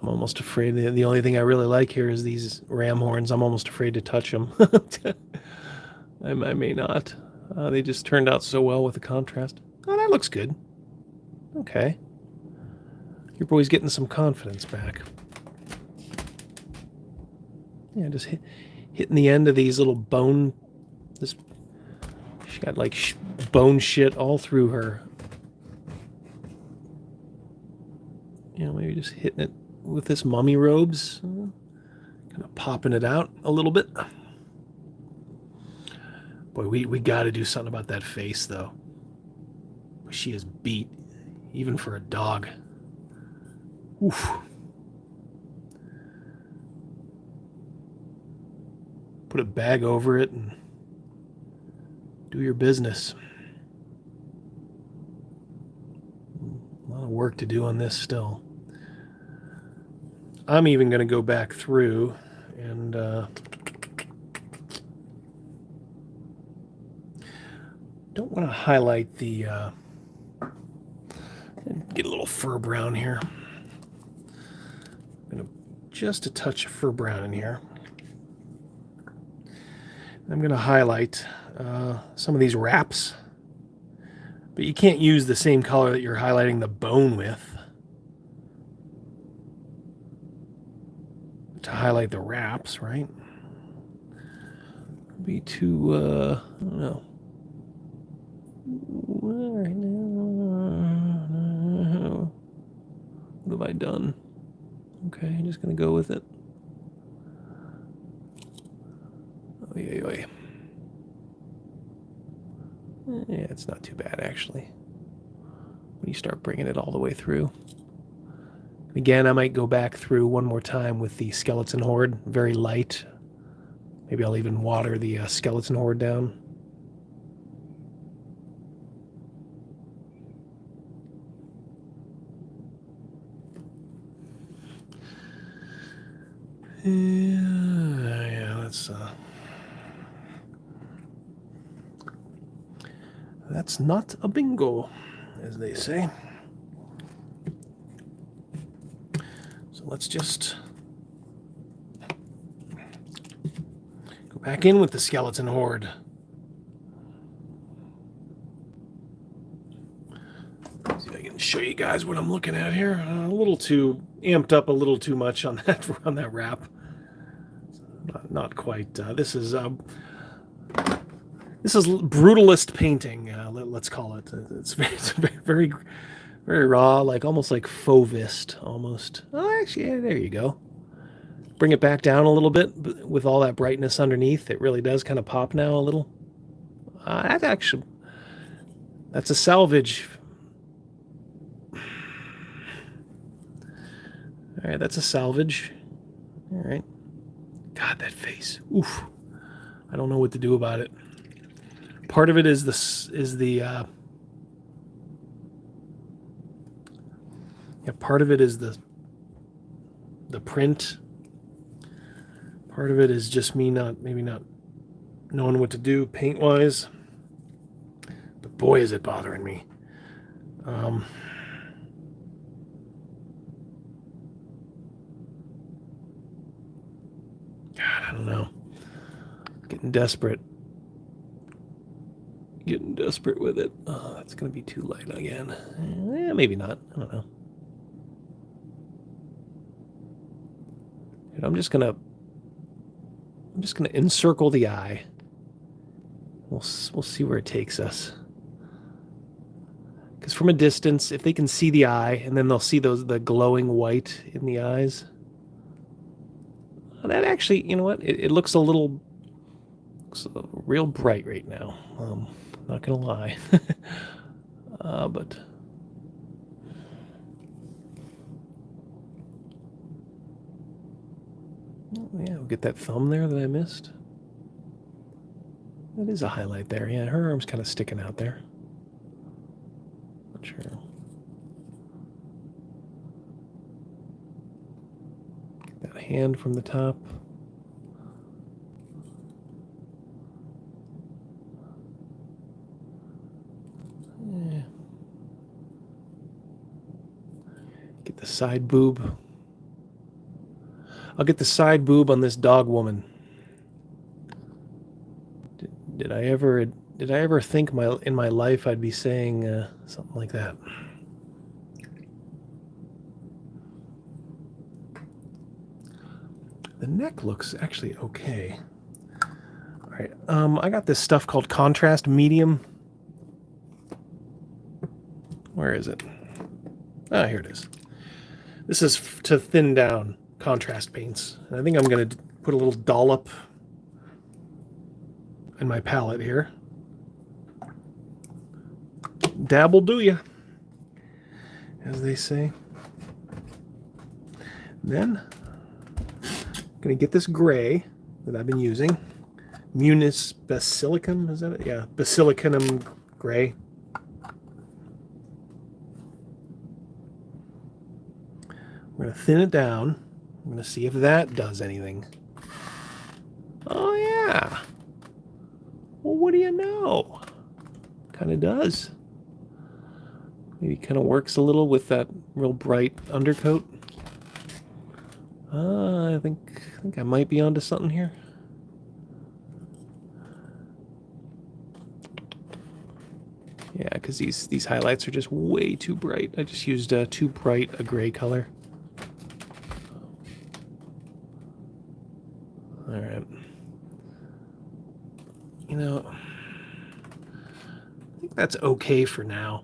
almost afraid. The only thing I really like here is these ram horns. I'm almost afraid to touch them. I may not. They just turned out so well with the contrast. Oh, that looks good. Okay. Your boy's getting some confidence back. Yeah, just hitting the end of these little bone. She got like bone shit all through her. You know, maybe just hitting it with this mummy robes. Kind of popping it out a little bit. Boy, we got to do something about that face, though. She is beat, even for a dog. Oof. Put a bag over it and do your business. A lot of work to do on this still. I'm even going to go back through and don't want to highlight the get a little fur brown here. I'm going to just a touch of fur brown in here. I'm going to highlight some of these wraps, but you can't use the same color that you're highlighting the bone with to highlight the wraps, right? Be too, I don't know. Right now, what have I done? Okay, I'm just going to go with it. Yeah, it's not too bad, actually, when you start bringing it all the way through. Again, I might go back through one more time with the skeleton horde, very light. Maybe I'll even water the skeleton horde down. Yeah, that's not a bingo, as they say. So let's just go back in with the skeleton horde. See if I can show you guys what I'm looking at here. A little too amped up, a little too much on that wrap. Not quite. This is brutalist painting. Let's call it. It's very, very raw, like almost like fauvist, almost. Oh, actually, yeah, there you go. Bring it back down a little bit with all that brightness underneath. It really does kind of pop now a little. That's a salvage. All right, that's a salvage. All right. God, that face. Oof. I don't know what to do about it. Part of it is part of it is the print. Part of it is just me maybe not knowing what to do paint-wise. But boy, is it bothering me. God, I don't know. Getting desperate with it. Oh, that's going to be too light again. Yeah, maybe not. I don't know. And I'm just gonna encircle the eye. We'll see where it takes us. Because from a distance, if they can see the eye, and then they'll see the glowing white in the eyes. That actually, you know what? It looks a little Looks real bright right now. Not gonna lie. But yeah, we'll get that thumb there that I missed. That is a highlight there. Yeah, her arm's kind of sticking out there. Not sure. Get that hand from the top. Yeah. Get the side boob. I'll get the side boob on this dog woman. Did I ever think in my life I'd be saying something like that? The neck looks actually okay. All right, I got this stuff called contrast medium. Where is it? Ah, here it is. This is to thin down contrast paints. And I think I'm going to put a little dollop in my palette here. Dabble do ya, as they say. Then I'm going to get this gray that I've been using. Munis basilicum, is that it? Yeah, basilicanum gray. I'm going to thin it down. I'm going to see if that does anything. Oh, yeah. Well, what do you know? Kind of does. Maybe kind of works a little with that real bright undercoat. I think I might be onto something here. Yeah, because these highlights are just way too bright. I just used too bright a gray color. All right. You know, I think that's okay for now.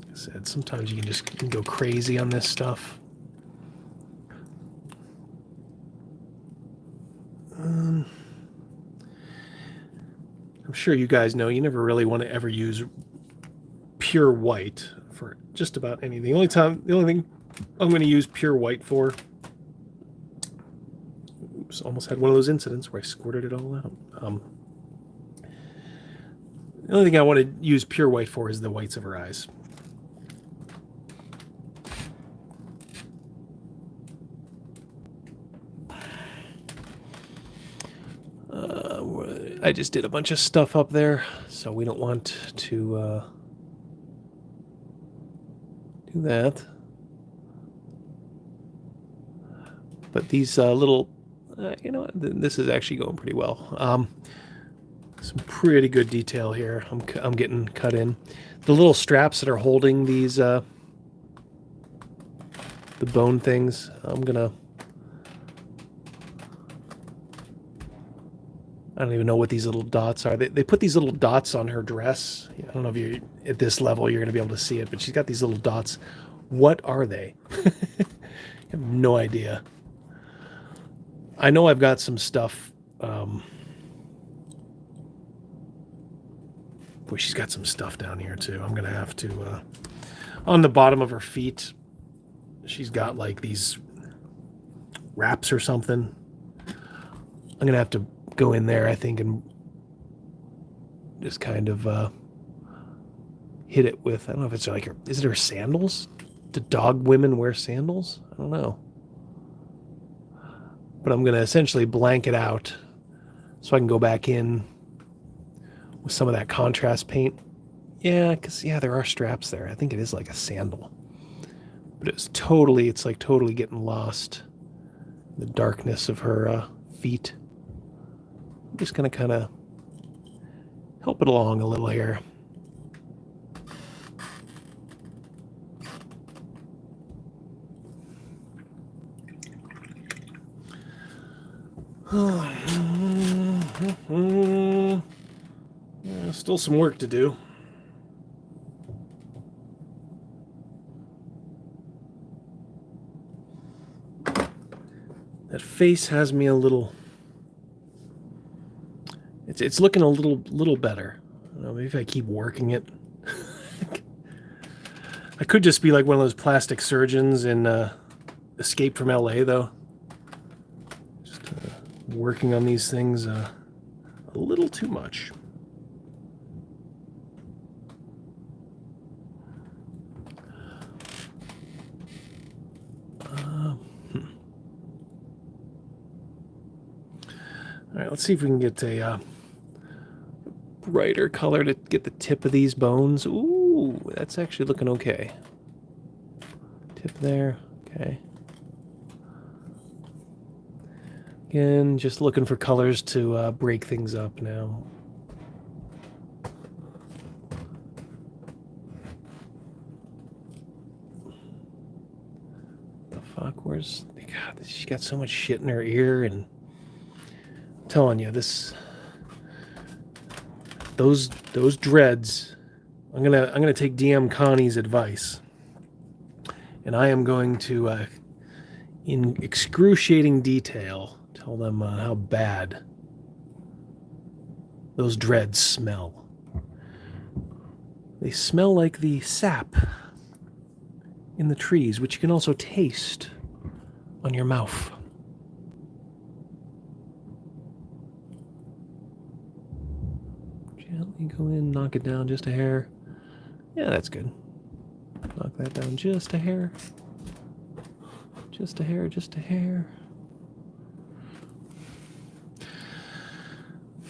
Like I said, sometimes you can go crazy on this stuff. I'm sure you guys know you never really want to ever use pure white for just about anything. The only thing I'm going to use pure white for. Oops, almost had one of those incidents where I squirted it all out. The only thing I want to use pure white for is the whites of her eyes. I just did a bunch of stuff up there, so we don't want to do that. But these little, you know, this is actually going pretty well. Some pretty good detail here. I'm getting cut in. The little straps that are holding these, the bone things, I'm gonna. I don't even know what these little dots are. They put these little dots on her dress. I don't know if you're at this level, you're going to be able to see it, but she's got these little dots. What are they? I have no idea. I know I've got some stuff. Boy, she's got some stuff down here too. I'm going to have to, on the bottom of her feet, she's got like these wraps or something. I'm going to have to go in there, I think, and just kind of hit it with, I don't know if it's like is it her sandals? Do dog women wear sandals? I don't know. But I'm going to essentially blank it out so I can go back in with some of that contrast paint. Yeah, because, yeah, there are straps there. I think it is like a sandal. But it's like totally getting lost in the darkness of her feet. I'm just going to kind of help it along a little here. Yeah, still some work to do. That face has me a little It's looking a little better. I don't know, maybe if I keep working it. I could just be like one of those plastic surgeons in Escape from LA, though. Just working on these things a little too much. All right, let's see if we can get a brighter color to get the tip of these bones. Ooh, that's actually looking okay. Tip there, okay. Again, just looking for colors to break things up now. The fuck, where's... God, she's got so much shit in her ear, and I'm telling you, those dreads. I'm gonna take DM Connie's advice, and I am going to, in excruciating detail, tell them how bad those dreads smell. They smell like the sap in the trees, which you can also taste on your mouth. Gently go in, knock it down just a hair. Yeah, that's good. Knock that down just a hair. Just a hair, just a hair.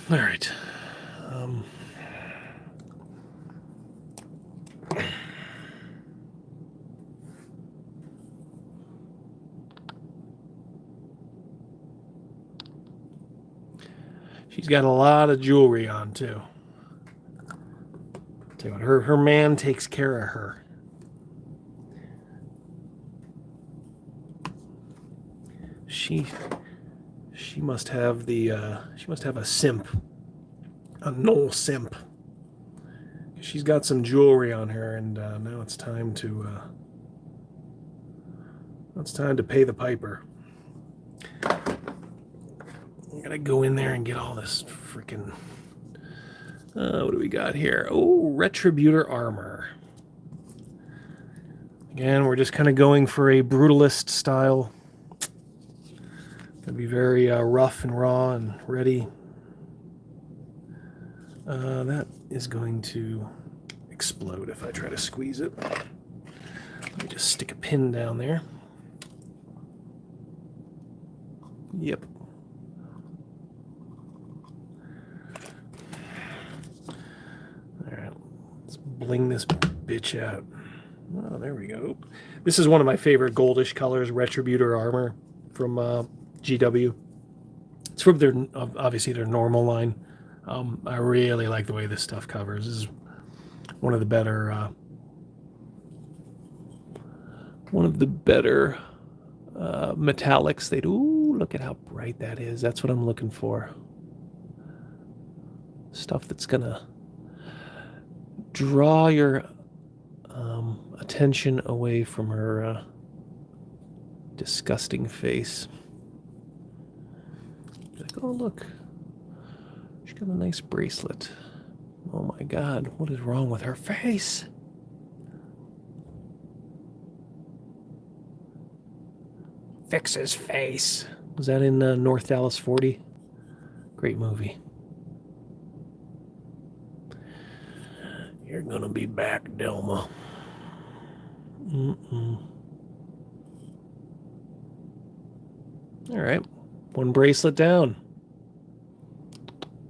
All right. She's got a lot of jewelry on, too. Tell you what, her man takes care of her. She must have a simp, a Knoll simp. She's got some jewelry on her, and now it's time to pay the piper. I gotta go in there and get all this freaking. What do we got here? Oh, Retributor armor. Again, we're just kind of going for a brutalist style. Gonna be very rough and raw and ready. That is going to explode if I try to squeeze it. Let me just stick a pin down there. Yep. Alright, let's bling this bitch out. Oh, there we go. This is one of my favorite goldish colors, Retributor armor from GW. It's from their, obviously, their normal line. I really like the way this stuff covers. This is one of the better metallics. Ooh, look at how bright that is. That's what I'm looking for. Stuff that's gonna draw your attention away from her disgusting face. Like, oh look, she's got a nice bracelet. Oh my God, what is wrong with her face? Fix his face. Was that in North Dallas 40? Great movie. You're gonna be back, Delma. All right, one bracelet down.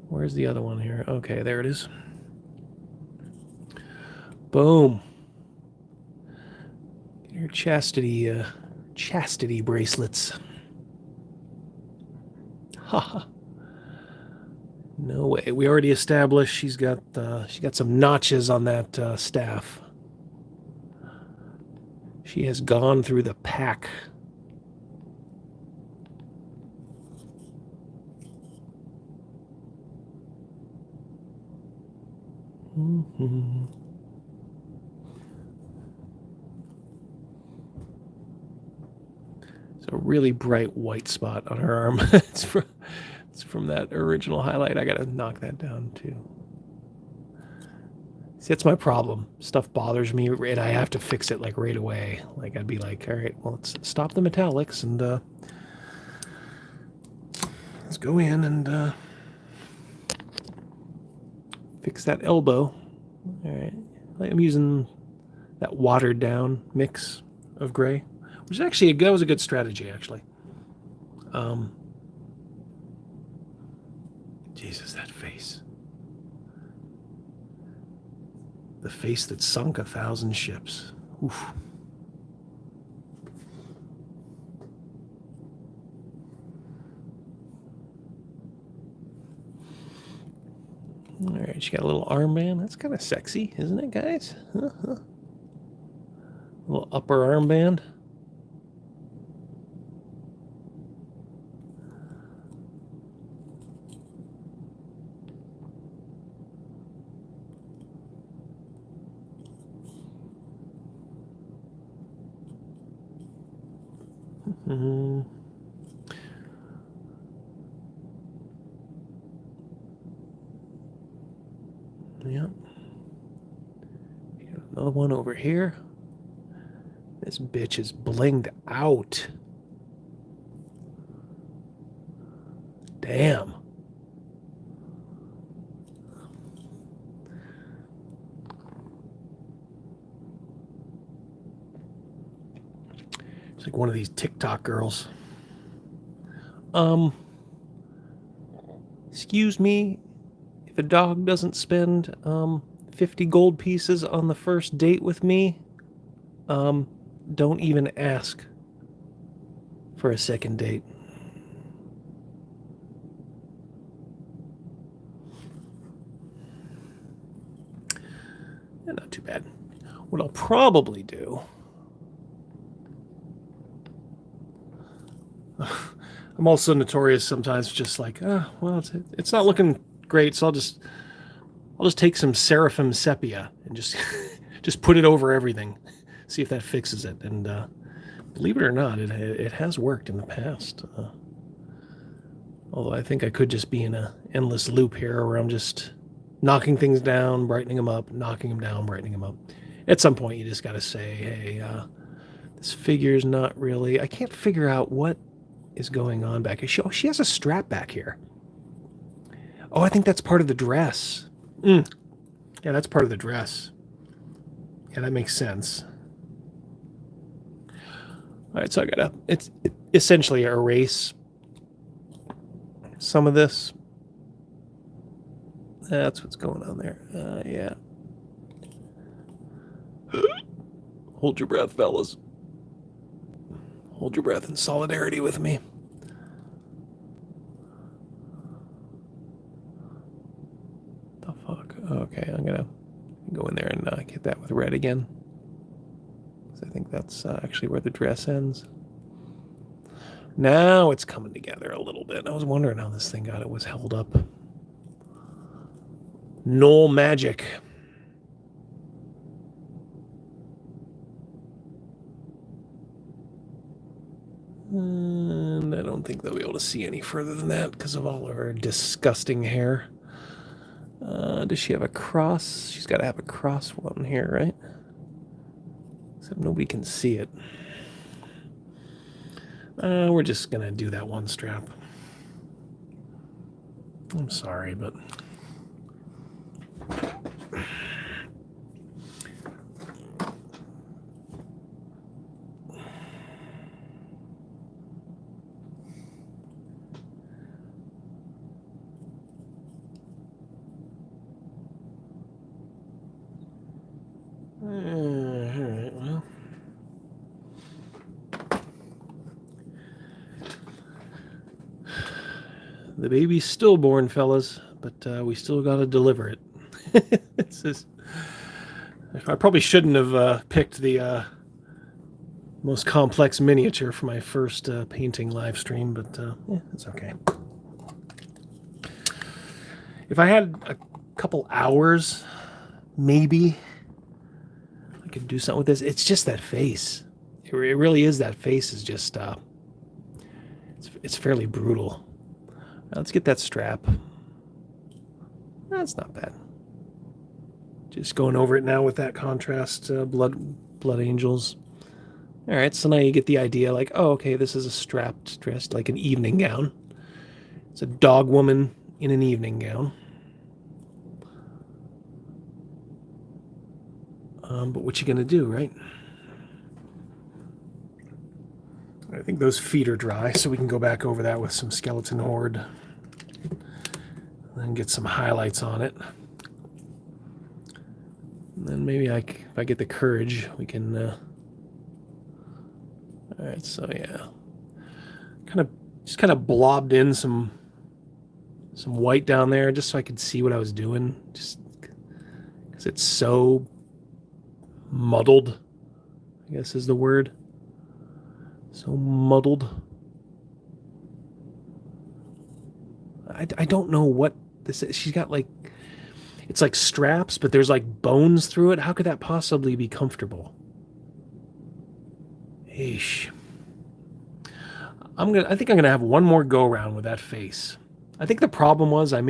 Where's the other one here? Okay, there it is. Boom. Your chastity bracelets. Haha. No way. We already established she got some notches on that staff. She has gone through the pack. It's a really bright white spot on her arm. It's It's from that original highlight. I gotta knock that down too. See, that's my problem. Stuff bothers me, and I have to fix it like right away. Like I'd be like, all right, well, let's stop the metallics and let's go in and fix that elbow. All right, I'm using that watered down mix of gray, which is actually that was a good strategy actually. Jesus, that face. The face that sunk 1,000 ships. Oof. All right, she got a little armband. That's kind of sexy, isn't it, guys? A little upper armband. Mm-hmm. Yep. Another one over here. This bitch is blinged out. Damn. It's like one of these TikTok girls. Excuse me, if a dog doesn't spend 50 gold pieces on the first date with me, don't even ask for a second date. Yeah, not too bad. What I'll probably do... I'm also notorious sometimes just like, well, it's not looking great, so I'll just take some Seraphim Sepia and just put it over everything. See if that fixes it. And believe it or not, it has worked in the past. Although I think I could just be in an endless loop here where I'm just knocking things down, brightening them up, knocking them down, brightening them up. At some point, you just got to say, hey, this figure's not really... I can't figure out what is going on back here. She has a strap back here. Oh, I think that's part of the dress. Yeah, that's part of the dress. Yeah, that makes sense. All right, so I gotta essentially erase some of this. That's what's going on there. Yeah. Hold your breath, fellas. Hold your breath in solidarity with me. The fuck? Okay, I'm gonna go in there and get that with red again. I think that's actually where the dress ends. Now it's coming together a little bit. I was wondering how this thing was held up. Null magic. And I don't think they'll be able to see any further than that because of all of her disgusting hair. Does she have a cross? She's got to have a cross one here, right? Except nobody can see it. We're just going to do that one strap. I'm sorry, but... Alright, well. The baby's stillborn, fellas, but we still gotta deliver it. I probably shouldn't have picked the most complex miniature for my first painting live stream, but yeah, it's okay. If I had a couple hours, maybe I could do something with this. It's just that face. It really is. That face is just it's fairly brutal. Let's get that strap. That's not bad. Just going over it now with that contrast blood angels. All right, so now you get the idea. Like, oh, okay, this is a strapped dress, like an evening gown. It's a dog woman in an evening gown. But what you gonna do, right? I think those feet are dry, so we can go back over that with some skeleton horde and get some highlights on it. And then maybe if I get the courage, we can. All right, so yeah, just kind of blobbed in some white down there just so I could see what I was doing. Just because it's so muddled, I guess is the word. So muddled. I don't know what this is. She's got like, it's like straps, but there's like bones through it. How could that possibly be comfortable? Eesh. I think I'm gonna have one more go around with that face. I think the problem was I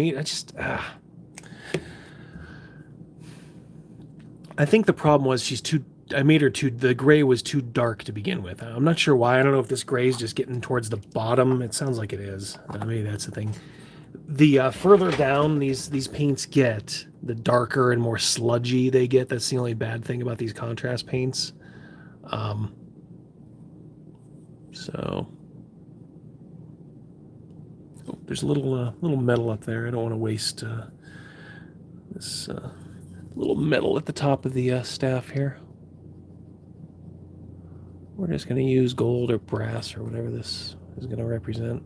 think the problem was I made her the gray was too dark to begin with. I'm not sure why. I don't know if this gray is just getting towards the bottom. It sounds like it is. Maybe that's the thing. The further down these paints get, the darker and more sludgy they get. That's the only bad thing about these contrast paints. So, oh, there's a little metal up there. I don't want to waste this little metal at the top of the staff here. We're just going to use gold or brass or whatever this is going to represent.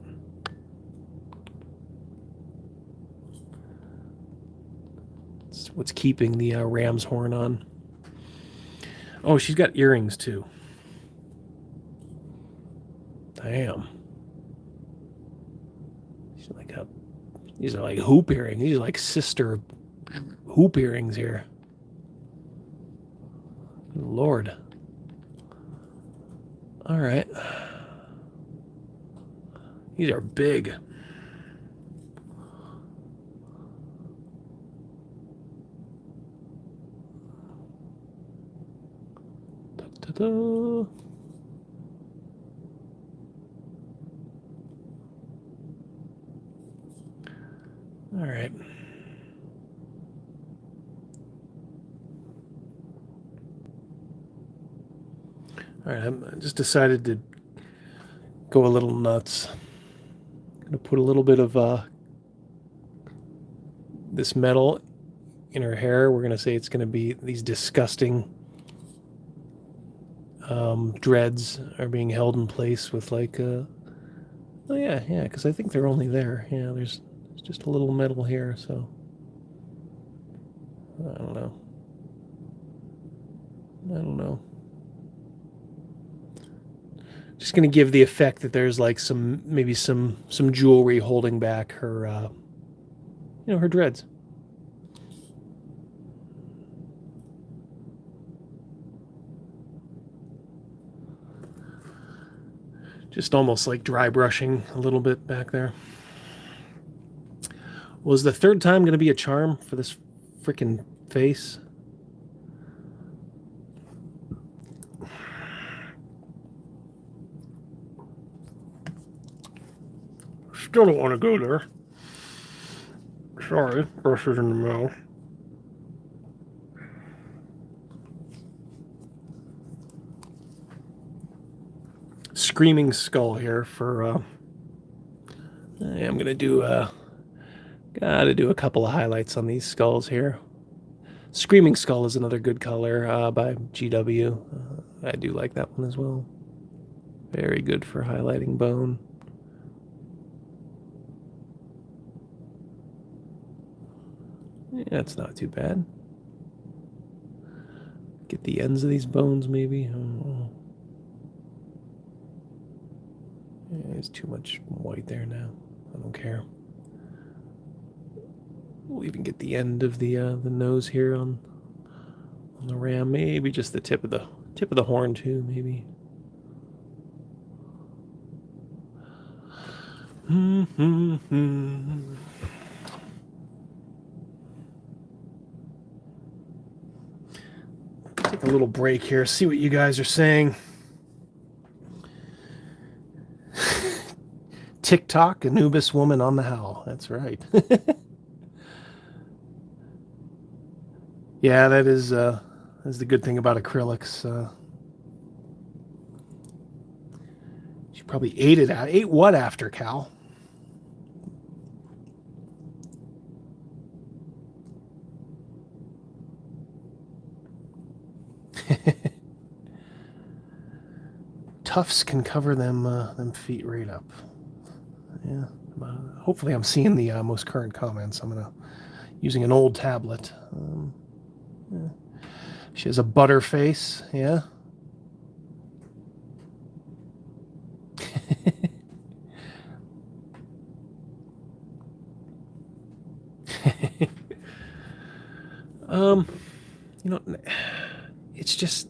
It's what's keeping the ram's horn on. Oh, she's got earrings too. Damn. These are like hoop earrings. These are like sister hoop earrings here. Lord. All right. These are big. Da-da-da. All right. All right, I just decided to go a little nuts. I'm going to put a little bit of this metal in her hair. We're going to say it's going to be these disgusting dreads are being held in place with like oh yeah, because I think they're only there. Yeah, there's just a little metal here, so I don't know. Just going to give the effect that there's like maybe some jewelry holding back her her dreads. Just almost like dry brushing a little bit back there. Was the third time going to be a charm for this freaking face? Still don't want to go there. Sorry, brushes in the mouth. Screaming skull here for I'm gonna do gotta do a couple of highlights on these skulls here. Screaming skull is another good color by GW. I do like that one as well. Very good for highlighting bone. Yeah, it's not too bad. Get the ends of these bones maybe. Yeah, there's too much white there now. I don't care. We'll even get the end of the nose here on the ram. Maybe just the tip of the horn too. Maybe. Take a little break here, see what you guys are saying. TikTok, Anubis woman on the howl. That's right. Yeah, that's the good thing about acrylics. She probably ate it out. Ate what after, Cal? Tufts can cover them feet right up. Yeah. Hopefully, I'm seeing the most current comments. I'm using an old tablet. Yeah. She has a butter face. Yeah. You know, it's just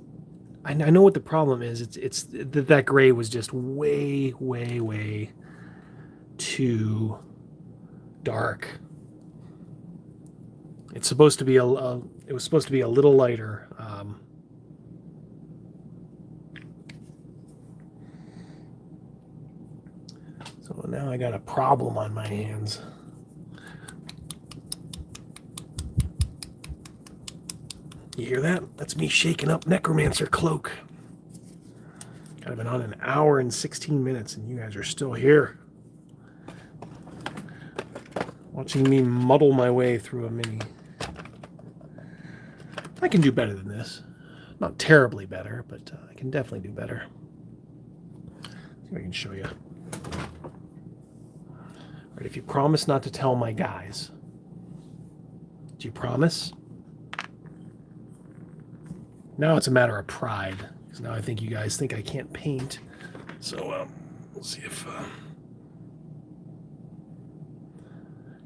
I know what the problem is. It's that gray was just way, way, way too dark. It's supposed to be it was supposed to be a little lighter. So now I got a problem on my hands. You hear that? That's me shaking up Necromancer Cloak. I've been on an hour and 16 minutes, and you guys are still here. Watching me muddle my way through a mini. I can do better than this. Not terribly better, but I can definitely do better. See if I can show you. All right, if you promise not to tell my guys. Do you promise? Now it's a matter of pride, because now I think you guys think I can't paint. So we'll see if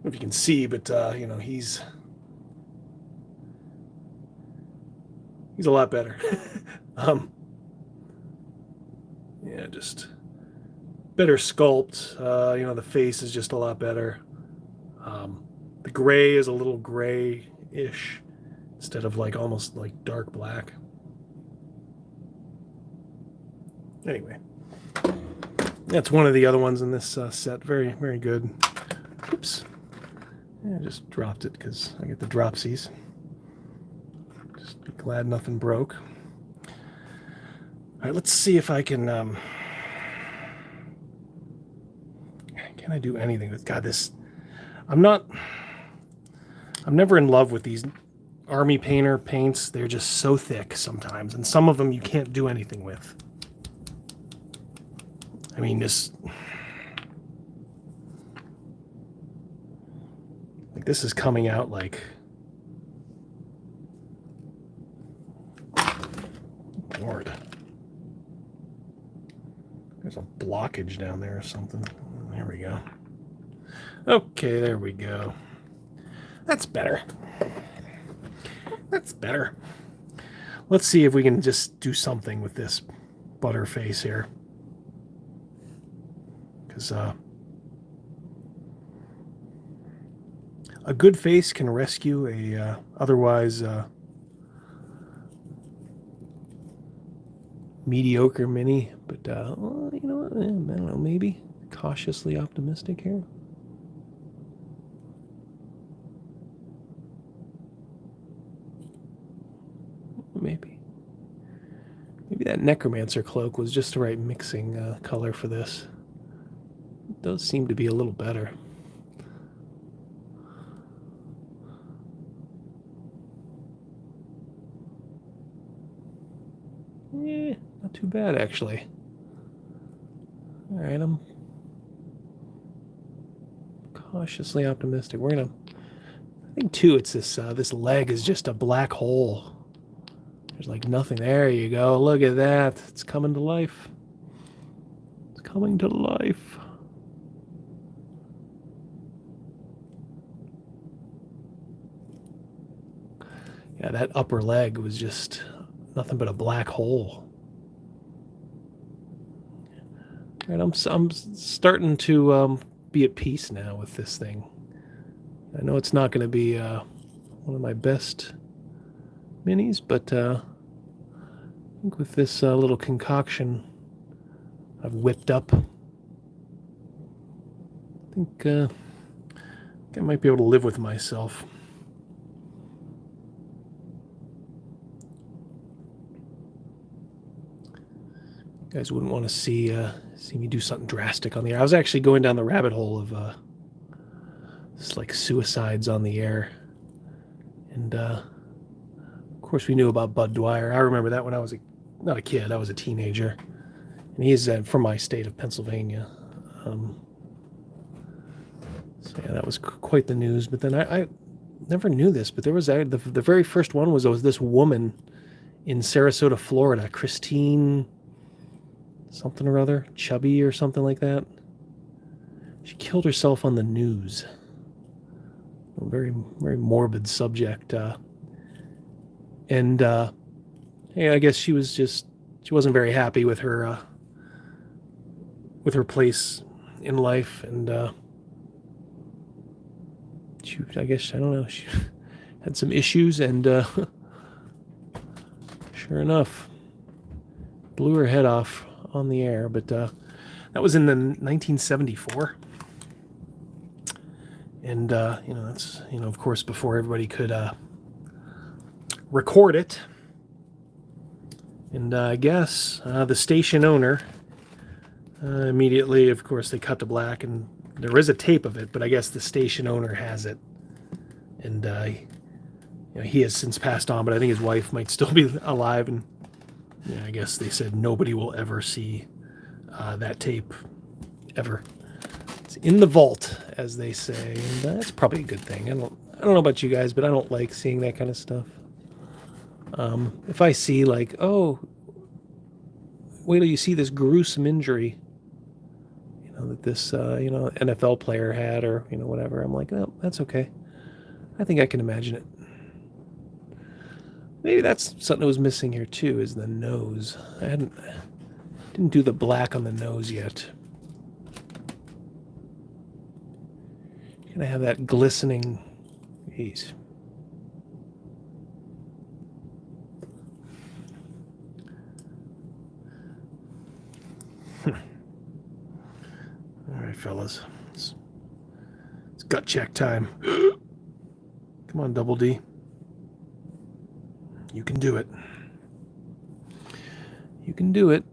you can see, but you know, he's a lot better. Yeah, just better sculpt. You know, the face is just a lot better. The gray is a little gray-ish instead of like almost like dark black. Anyway, that's one of the other ones in this set. Very, very good. Oops. Yeah, I just dropped it because I get the dropsies. Just be glad nothing broke. All right, let's see if I can... can I do anything with... God, this... I'm never in love with these Army Painter paints. They're just so thick sometimes, and some of them you can't do anything with. I mean, this is coming out like, Lord, there's a blockage down there or something. There we go. Okay, there we go. That's better. That's better. Let's see if we can just do something with this butter face here. Because a good face can rescue a otherwise mediocre mini. But well, you know what? I don't know. Maybe cautiously optimistic here. Maybe that Necromancer Cloak was just the right mixing color for this. It does seem to be a little better. Not too bad actually. All right, I'm cautiously optimistic. I think too, it's this leg is just a black hole. There's like nothing. There you go. Look at that. It's coming to life. It's coming to life. Yeah, that upper leg was just nothing but a black hole. And I'm starting to be at peace now with this thing. I know it's not going to be one of my best minis, but I think with this little concoction I've whipped up, I think I might be able to live with myself. You guys wouldn't want to see me do something drastic on the air. I was actually going down the rabbit hole of just like suicides on the air, and of course we knew about Bud Dwyer. I remember that when I was not a kid, I was a teenager, and he's from my state of Pennsylvania. So yeah, that was quite the news. But then I never knew this, but there was the very first one was this woman in Sarasota, Florida, Christine something or other, Chubby or something like that. She killed herself on the news. A very, very morbid subject. And yeah, I guess she wasn't very happy with her place in life, and I guess, I don't know, she had some issues, and sure enough, blew her head off on the air. But that was in the 1974, and that's, of course, before everybody could record it. And I guess the station owner immediately, of course, they cut to black, and there is a tape of it, but I guess the station owner has it, and he has since passed on, but I think his wife might still be alive, and I guess they said nobody will ever see that tape ever. It's in the vault, as they say, and that's probably a good thing. I don't know about you guys, but I don't like seeing that kind of stuff. If I see, like, oh, wait till you see this gruesome injury, that this NFL player had, or whatever, I'm like, oh, that's okay. I think I can imagine it. Maybe that's something that was missing here too, is the nose. I didn't do the black on the nose yet. You're gonna have that glistening. Jeez. All right, fellas. It's gut check time. Come on, Double D. You can do it. You can do it.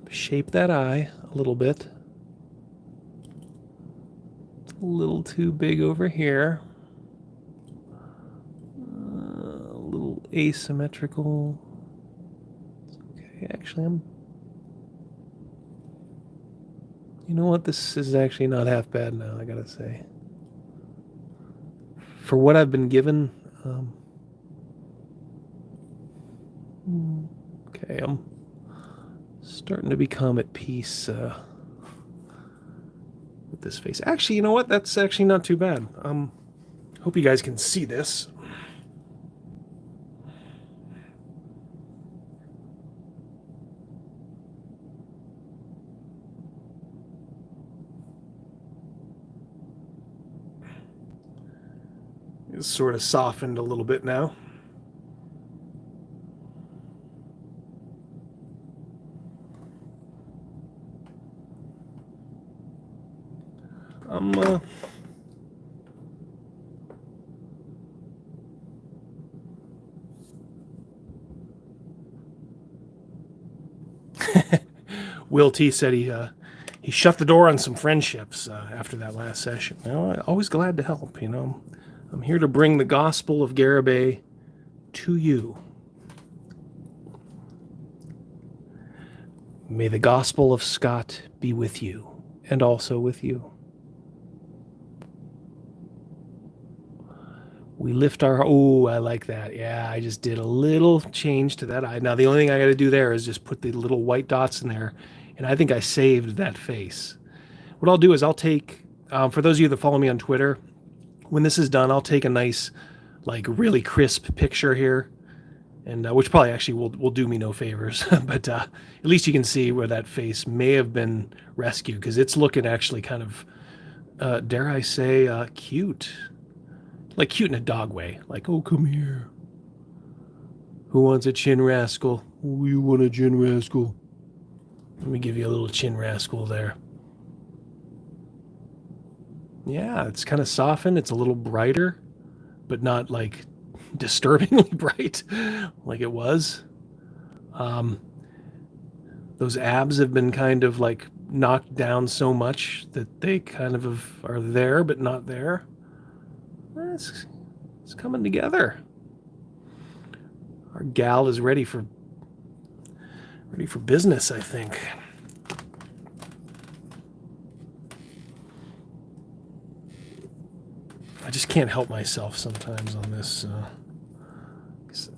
Shape that eye a little bit. A little too big over here. A little asymmetrical. Okay, actually, you know what? This is actually not half bad now, I gotta say. For what I've been given, okay, I'm starting to become at peace with this face. Actually, you know what? That's actually not too bad. Hope you guys can see this. It's sort of softened a little bit now. Will T said he shut the door on some friendships after that last session. I'm always glad to help, I'm here to bring the gospel of Garibay to you. May the gospel of Scott be with you, and also with you. We lift our... Oh, I like that. Yeah, I just did a little change to that eye. Now, the only thing I got to do there is just put the little white dots in there, and I think I saved that face. What I'll do is I'll take... for those of you that follow me on Twitter, when this is done, I'll take a nice, like, really crisp picture here, and which probably actually will do me no favors. But at least you can see where that face may have been rescued, because it's looking actually kind of, dare I say, cute. Like cute in a dog way. Like, oh, come here. Who wants a chin rascal? Oh, you want a chin rascal? Let me give you a little chin rascal there. Yeah, it's kind of softened. It's a little brighter, but not like disturbingly bright like it was. Um, those abs have been kind of like knocked down so much that they kind of are there but not there. It's coming together. Our gal is ready for business, I think. I just can't help myself sometimes on this.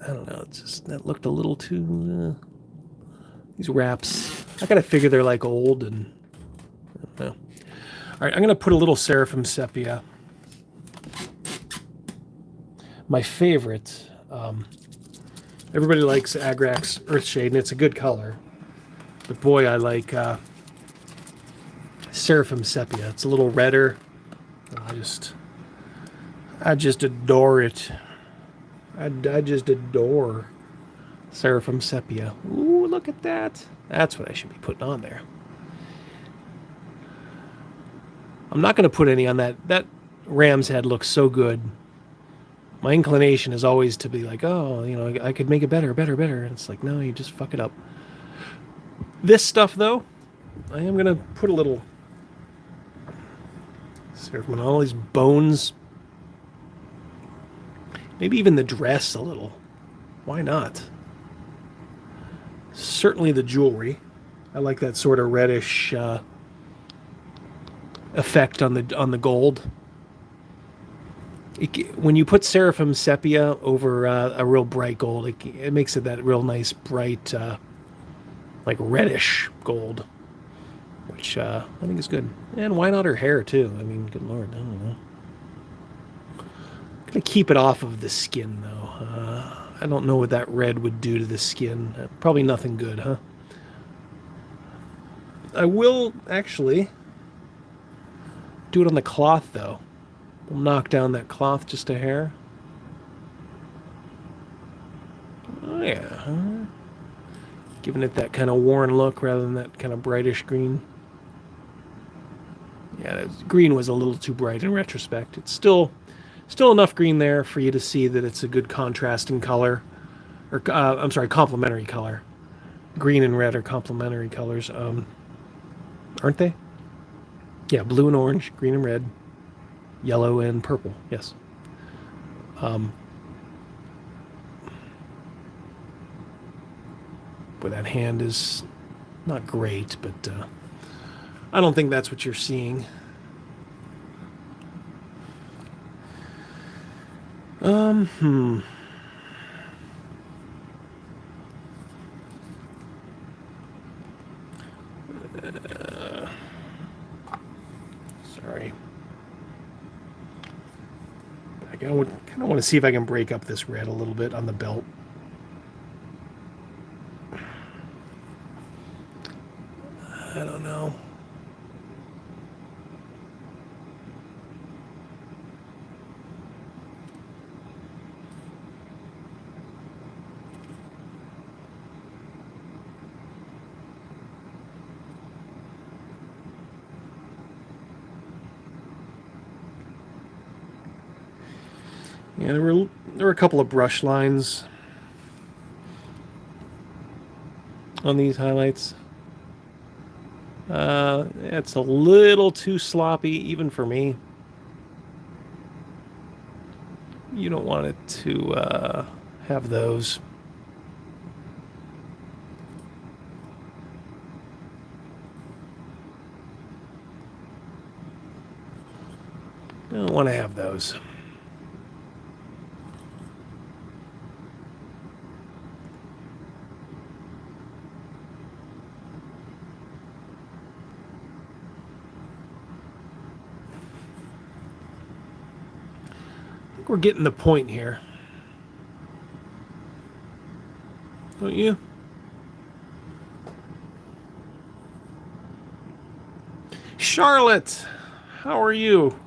I don't know. It's just that looked a little too. These wraps. I gotta figure they're like old and. I don't know. All right, I'm gonna put a little Seraphim Sepia. My favorite. Everybody likes Agrax Earthshade, and it's a good color. But boy, I like Seraphim Sepia. It's a little redder. I just adore it. I just adore Seraphim Sepia. Ooh, look at that. That's what I should be putting on there. I'm not going to put any on that. That ram's head looks so good. My inclination is always to be like, oh, you know, I could make it better. And it's like, no, you just fuck it up. This stuff, though, I am going to put a little Seraphim on all these bones. Maybe even the dress a little. Why not? Certainly the jewelry. I like that sort of reddish effect on the gold. When you put Seraphim Sepia over a real bright gold, it makes it that real nice bright, like reddish gold, which I think is good. And why not her hair too? I mean, good lord, I don't know. Gonna keep it off of the skin though. I don't know what that red would do to the skin. Probably nothing good, huh? I will actually do it on the cloth though. We'll knock down that cloth just a hair. Oh yeah. Giving it that kind of worn look rather than that kind of brightish green. Yeah, green was a little too bright in retrospect. It's still enough green there for you to see that it's a good contrasting color. Or, I'm sorry, complementary color. Green and red are complementary colors. Aren't they? Yeah, blue and orange, green and red, yellow and purple. Yes. But that hand is not great, but I don't think that's what you're seeing. Hmm. Sorry. I kind of want to see if I can break up this red a little bit on the belt. I don't know. Yeah, there were a couple of brush lines on these highlights. It's a little too sloppy, even for me. You don't want it to have those. You don't want to have those. We're getting the point here. Don't you? Charlotte, how are you?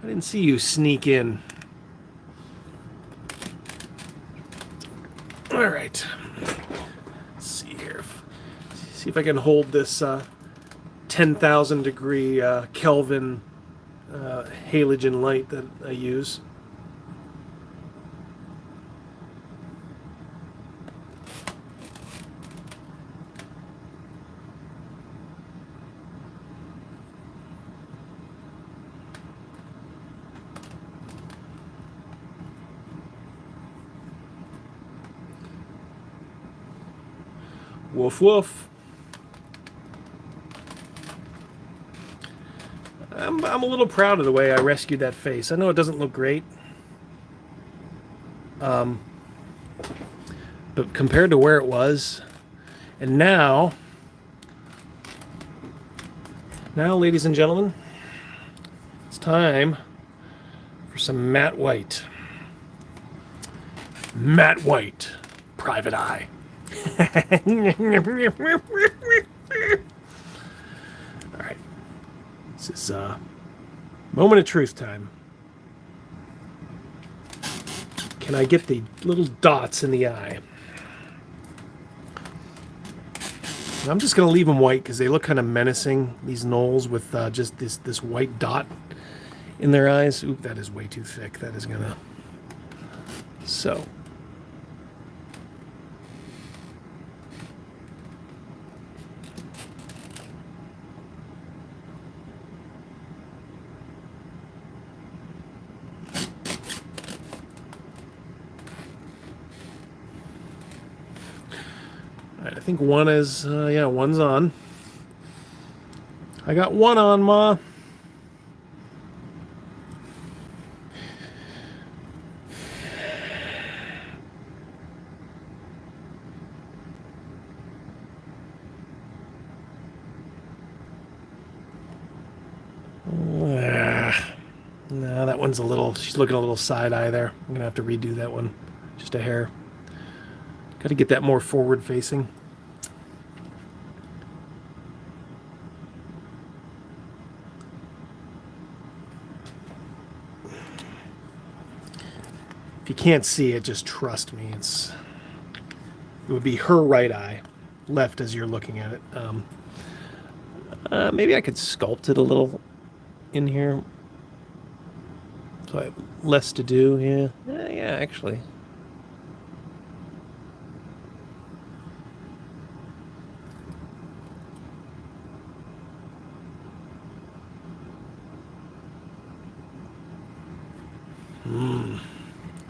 I didn't see you sneak in. All right. Let's see here. See if I can hold this 10,000 degree Kelvin halogen light that I use. Woof woof. I'm a little proud of the way I rescued that face. I know it doesn't look great. But compared to where it was, and now, ladies and gentlemen, it's time for some matte white. Matte white, private eye. All right. This is moment of truth time. Can I get the little dots in the eye? And I'm just going to leave them white because they look kind of menacing, these gnolls with just this white dot in their eyes. Oop, that is way too thick. That is going to... So... I think one is, yeah, one's on. I got one on, Ma. No, that one's a little, she's looking a little side eye there. I'm going to have to redo that one. Just a hair. Got to get that more forward facing. If you can't see it, just trust me. It would be her right eye, left as you're looking at it. Maybe I could sculpt it a little in here. So I have less to do. Yeah, yeah, actually.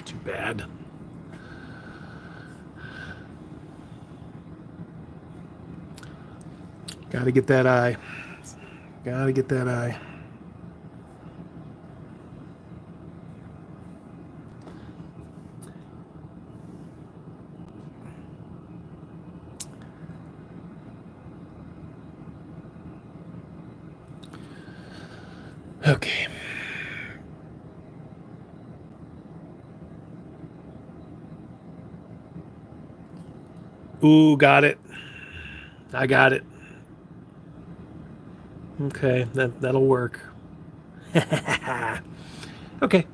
Too bad. Gotta get that eye. Gotta get that eye. Okay. Ooh, got it. I got it. Okay, that'll work. Okay.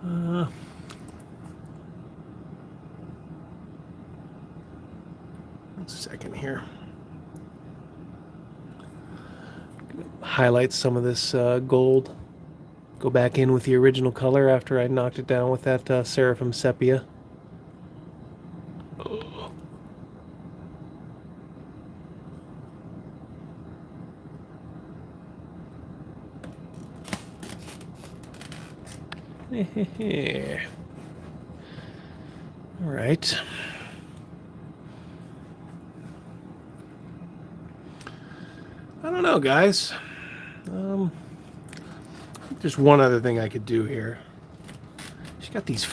One second here. Highlight some of this gold. Go back in with the original color after I knocked it down with that Seraphim Sepia. All right. I don't know, guys. There's one other thing I could do here. She's got these,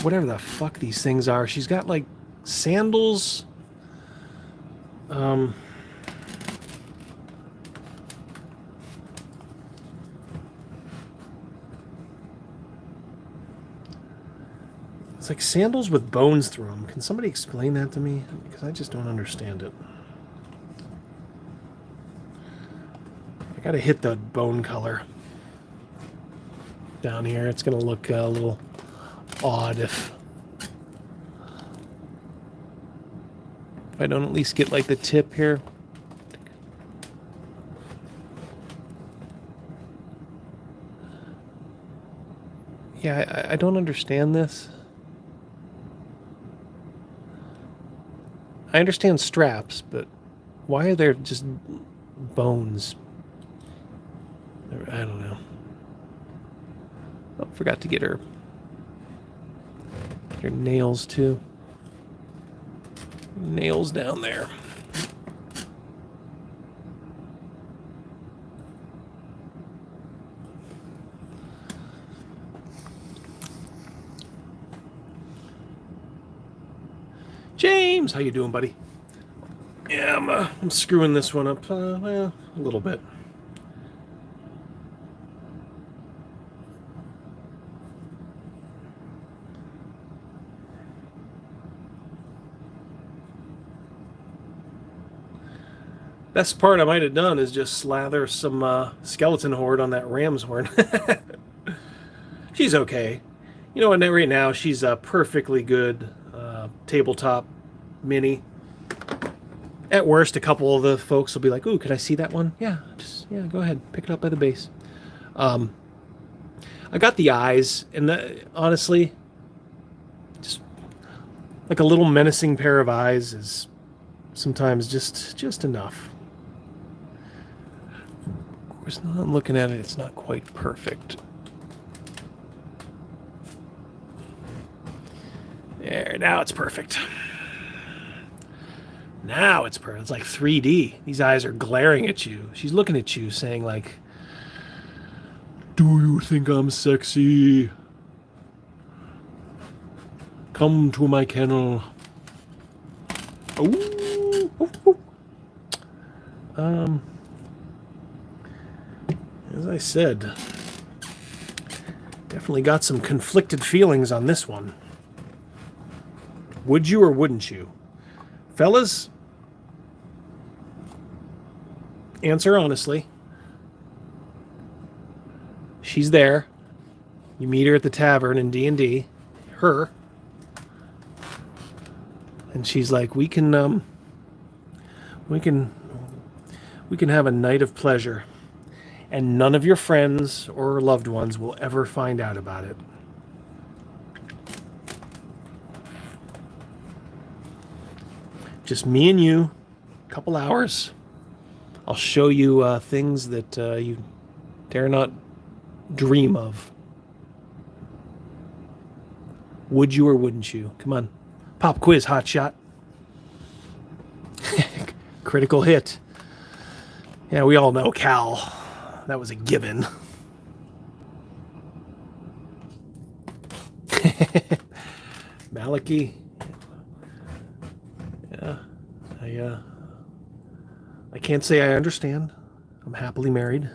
whatever the fuck these things are. She's got like sandals. It's like sandals with bones through them. Can somebody explain that to me? Because I just don't understand it. I gotta hit the bone color down here. It's gonna look a little odd if I don't at least get like the tip here. Yeah, I don't understand this. I understand straps, but why are there just bones? I don't know. Oh, forgot to get her nails too. Nails down there. James, how you doing, buddy? Yeah, I'm screwing this one up, well, a little bit. Best part I might have done is just slather some skeleton horde on that ram's horn. She's okay. You know what? Right now she's a perfectly good tabletop mini. At worst, a couple of the folks will be like, "Ooh, could I see that one?" Yeah, go ahead, pick it up by the base. I got the eyes, and honestly, just like a little menacing pair of eyes is sometimes just enough. Of course, now I'm looking at it; it's not quite perfect. There, now it's perfect. Now it's perfect. It's like 3D. These eyes are glaring at you. She's looking at you saying like, "Do you think I'm sexy? Come to my kennel." Ooh. As I said, definitely got some conflicted feelings on this one. Would you or wouldn't you? Fellas, answer honestly. She's there. You meet her at the tavern in D&D. Her. And she's like, we can have a night of pleasure. And none of your friends or loved ones will ever find out about it. Just me and you, a couple hours. I'll show you things that you dare not dream of. Would you or wouldn't you? Come on. Pop quiz, hotshot. Critical hit. Yeah, we all know Cal. That was a given. Maliki. Yeah, I can't say I understand. I'm happily married.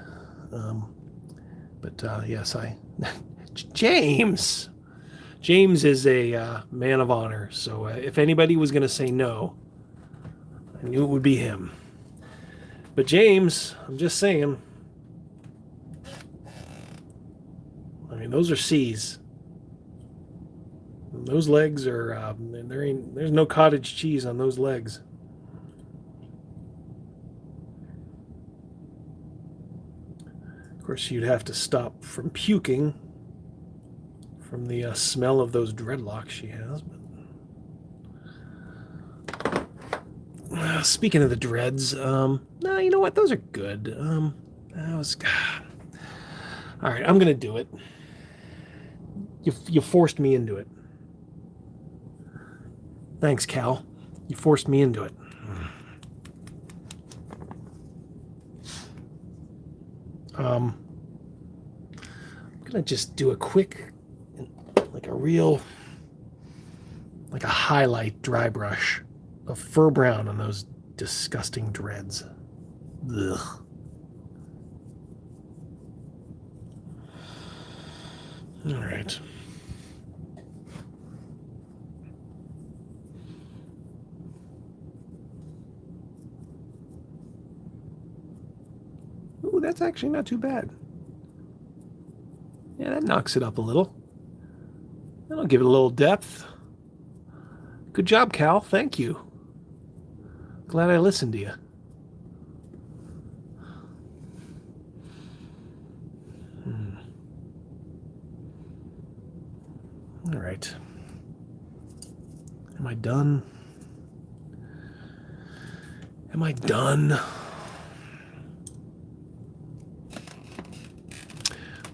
But yes, James is a man of honor. So if anybody was going to say no, I knew it would be him. But James, I'm just saying. I mean, those are C's. Those legs are there's no cottage cheese on those legs. Of course, you'd have to stop from puking from the smell of those dreadlocks she has. But, speaking of the dreads, no, you know what? Those are good. That was. All right, I'm gonna do it. You forced me into it. Thanks, Cal. You forced me into it. I'm gonna just do a quick, like a highlight dry brush of fur brown on those disgusting dreads. Ugh. All right. that's actually not too bad. Yeah, that knocks it up a little. That'll give it a little depth. Good job, Cal. Thank you. Glad I listened to you. All right. Am I done? Am I done? I'll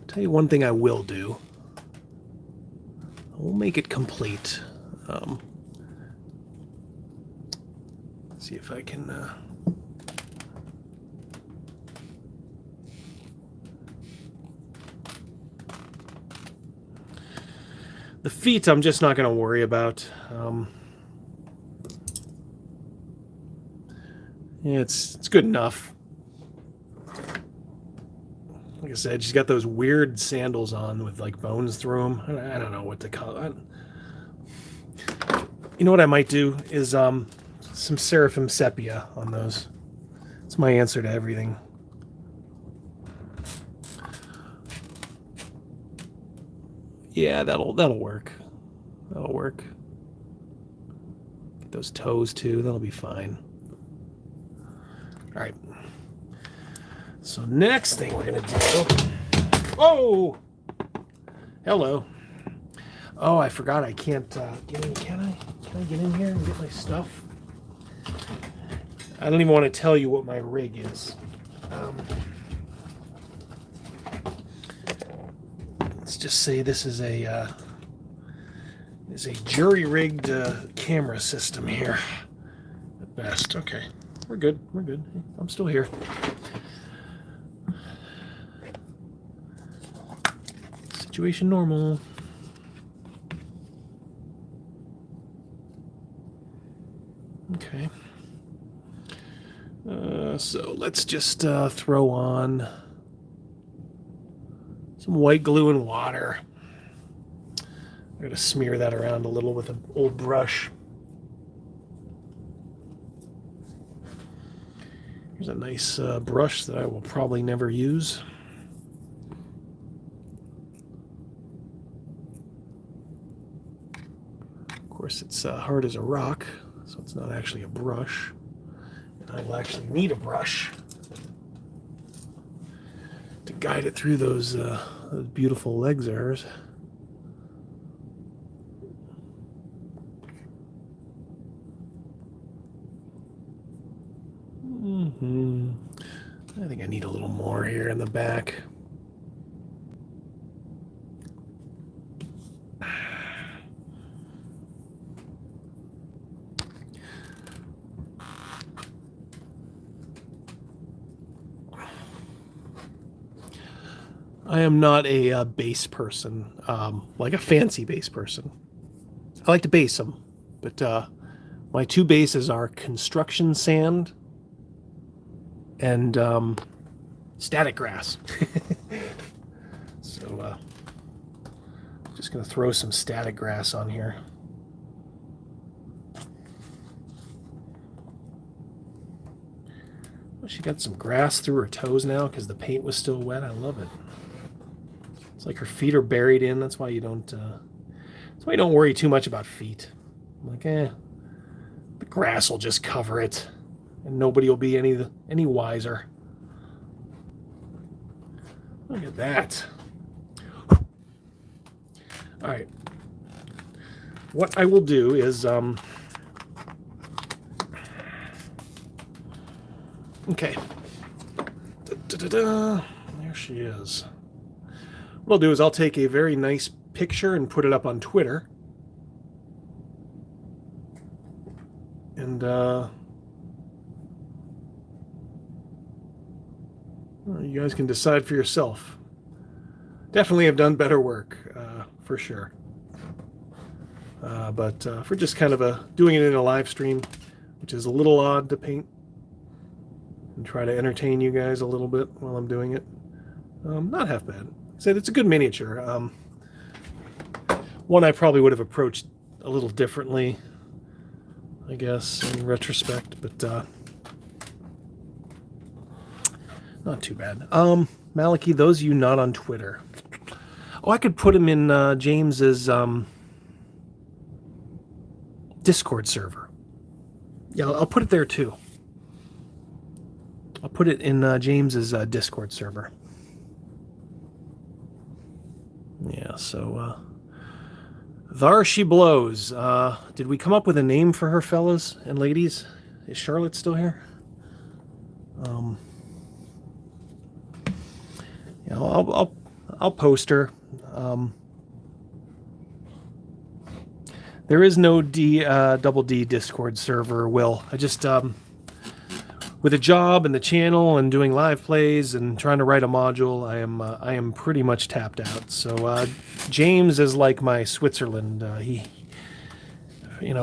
tell you one thing I will do. I will make it complete. See if I can... The feet I'm just not going to worry about. Yeah, it's good enough. Like I said, she's got those weird sandals on with like bones through them. I don't know what to call it. You know what I might do is some seraphim sepia on those. It's my answer to everything. Yeah, that'll work. That'll work. Get those toes too. That'll be fine. All right. So next thing we're gonna do. Oh, hello. Oh, I forgot I can't get in. Can I get in here and get my stuff? I don't even want to tell you what my rig is. Let's just say this is a jury-rigged camera system here. At best. Okay, we're good. We're good. I'm still here. Situation normal. Okay. So let's just throw on some white glue and water. I'm going to smear that around a little with an old brush. Here's a nice brush that I will probably never use. Of course, it's hard as a rock, so it's not actually a brush. And I will actually need a brush to guide it through those beautiful legs of hers. I think I need a little more here in the back. I am not a base person, like a fancy base person. I like to base them, but my two bases are construction sand and static grass. So just going to throw some static grass on here. Well, she got some grass through her toes now because the paint was still wet. I love it. It's like her feet are buried in. That's why you don't worry too much about feet. I'm like, the grass will just cover it, and nobody will be any wiser. Look at that. All right. What I will do is, okay. There she is. What I'll do is I'll take a very nice picture and put it up on Twitter. And you guys can decide for yourself. Definitely have done better work, for sure. But for just kind of doing it in a live stream, which is a little odd to paint and try to entertain you guys a little bit while I'm doing it. Not half bad. I said it's a good miniature. One I probably would have approached a little differently, I guess, in retrospect, but Not too bad. Maliki, those of you not on Twitter. Oh, I could put him in James's Discord server. Yeah, I'll put it there too. I'll put it in James's Discord server. Yeah, so there she blows. Did we come up with a name for her, fellas and ladies? Is Charlotte still here? Yeah, I'll post her. There is no double D Discord server, Will. I just with a job and the channel and doing live plays and trying to write a module, I am pretty much tapped out. So James is like my Switzerland. He,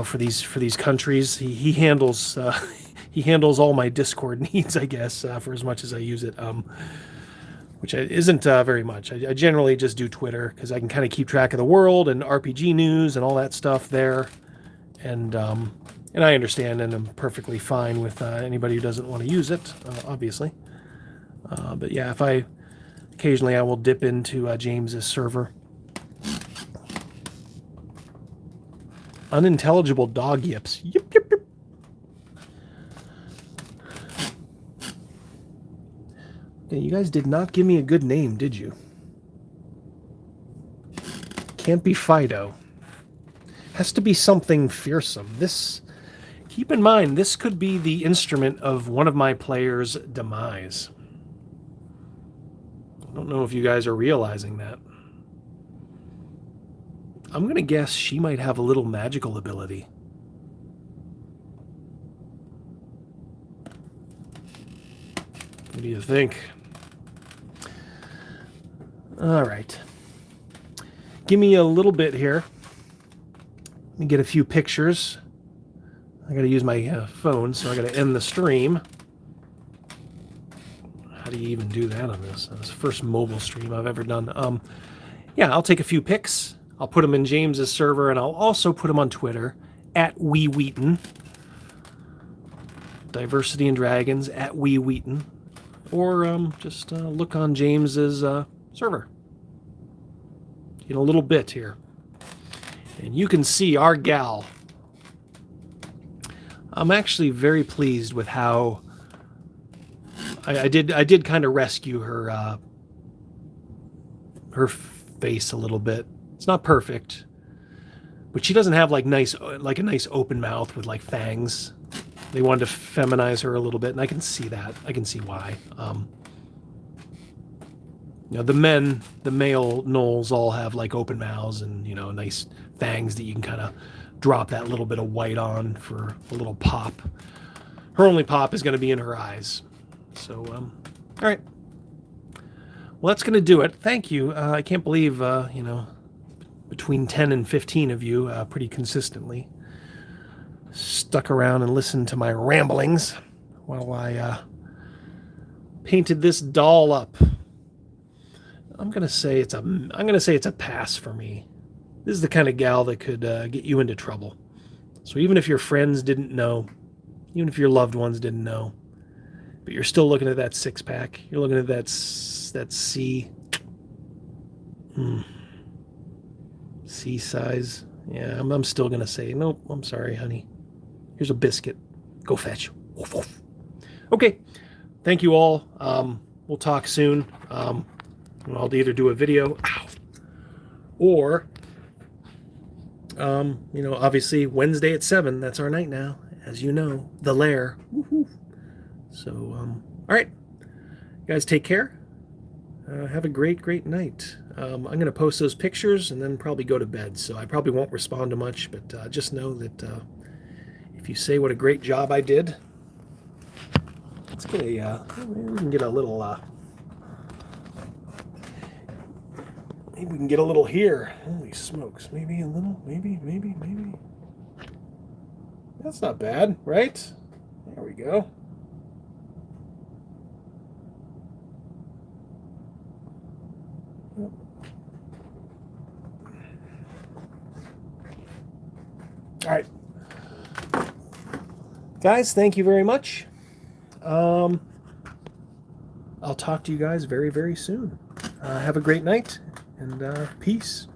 for these countries, he handles he handles all my Discord needs, I guess, for as much as I use it. Which isn't very much. I generally just do Twitter because I can kind of keep track of the world and RPG news and all that stuff there. And I understand and I'm perfectly fine with anybody who doesn't want to use it, obviously. But yeah, occasionally I will dip into James's server. Unintelligible dog yips. Yip, yip, yip. Yeah, you guys did not give me a good name, did you? Can't be Fido. Has to be something fearsome. Keep in mind, this could be the instrument of one of my players' demise. I don't know if you guys are realizing that. I'm going to guess she might have a little magical ability. What do you think? All right. Give me a little bit here. Let me get a few pictures. I got to use my phone, so I got to end the stream. How do you even do that on this? That's the first mobile stream I've ever done. Yeah, I'll take a few pics. I'll put them in James's server, and I'll also put them on Twitter at Wee Wheaton. Diversity and Dragons at Wee Wheaton. Or just look on James's server in a little bit here. And you can see our gal. I'm actually very pleased with how I did kind of rescue her her face a little bit. It's not perfect, but she doesn't have like a nice open mouth with like fangs. They wanted to feminize her a little bit, and I can see that. I can see why. The male gnolls all have like open mouths and nice fangs that you can kind of drop that little bit of white on for a little pop. Her only pop is going to be in her eyes. So, all right. Well, that's going to do it. Thank you. I can't believe, between 10 and 15 of you pretty consistently stuck around and listened to my ramblings while I painted this doll up. I'm gonna say it's a pass for me. This is the kind of gal that could get you into trouble. So even if your friends didn't know, even if your loved ones didn't know, but you're still looking at that six-pack, you're looking at that C size. Yeah, I'm still gonna say nope. I'm sorry, honey. Here's a biscuit. Go fetch. Woof, woof. Okay. Thank you all. We'll talk soon. I'll either do a video, or, obviously Wednesday at 7. That's our night now, as you know, the lair. Woo-hoo. So, all right, you guys take care. Have a great night. I'm going to post those pictures and then probably go to bed. So I probably won't respond to much, but just know that if you say what a great job I did, let's get we can get a little. Maybe we can get a little here. Holy smokes. Maybe a little. Maybe. That's not bad, right? There we go. All right. Guys, thank you very much. I'll talk to you guys very, very soon. Have a great night, and peace.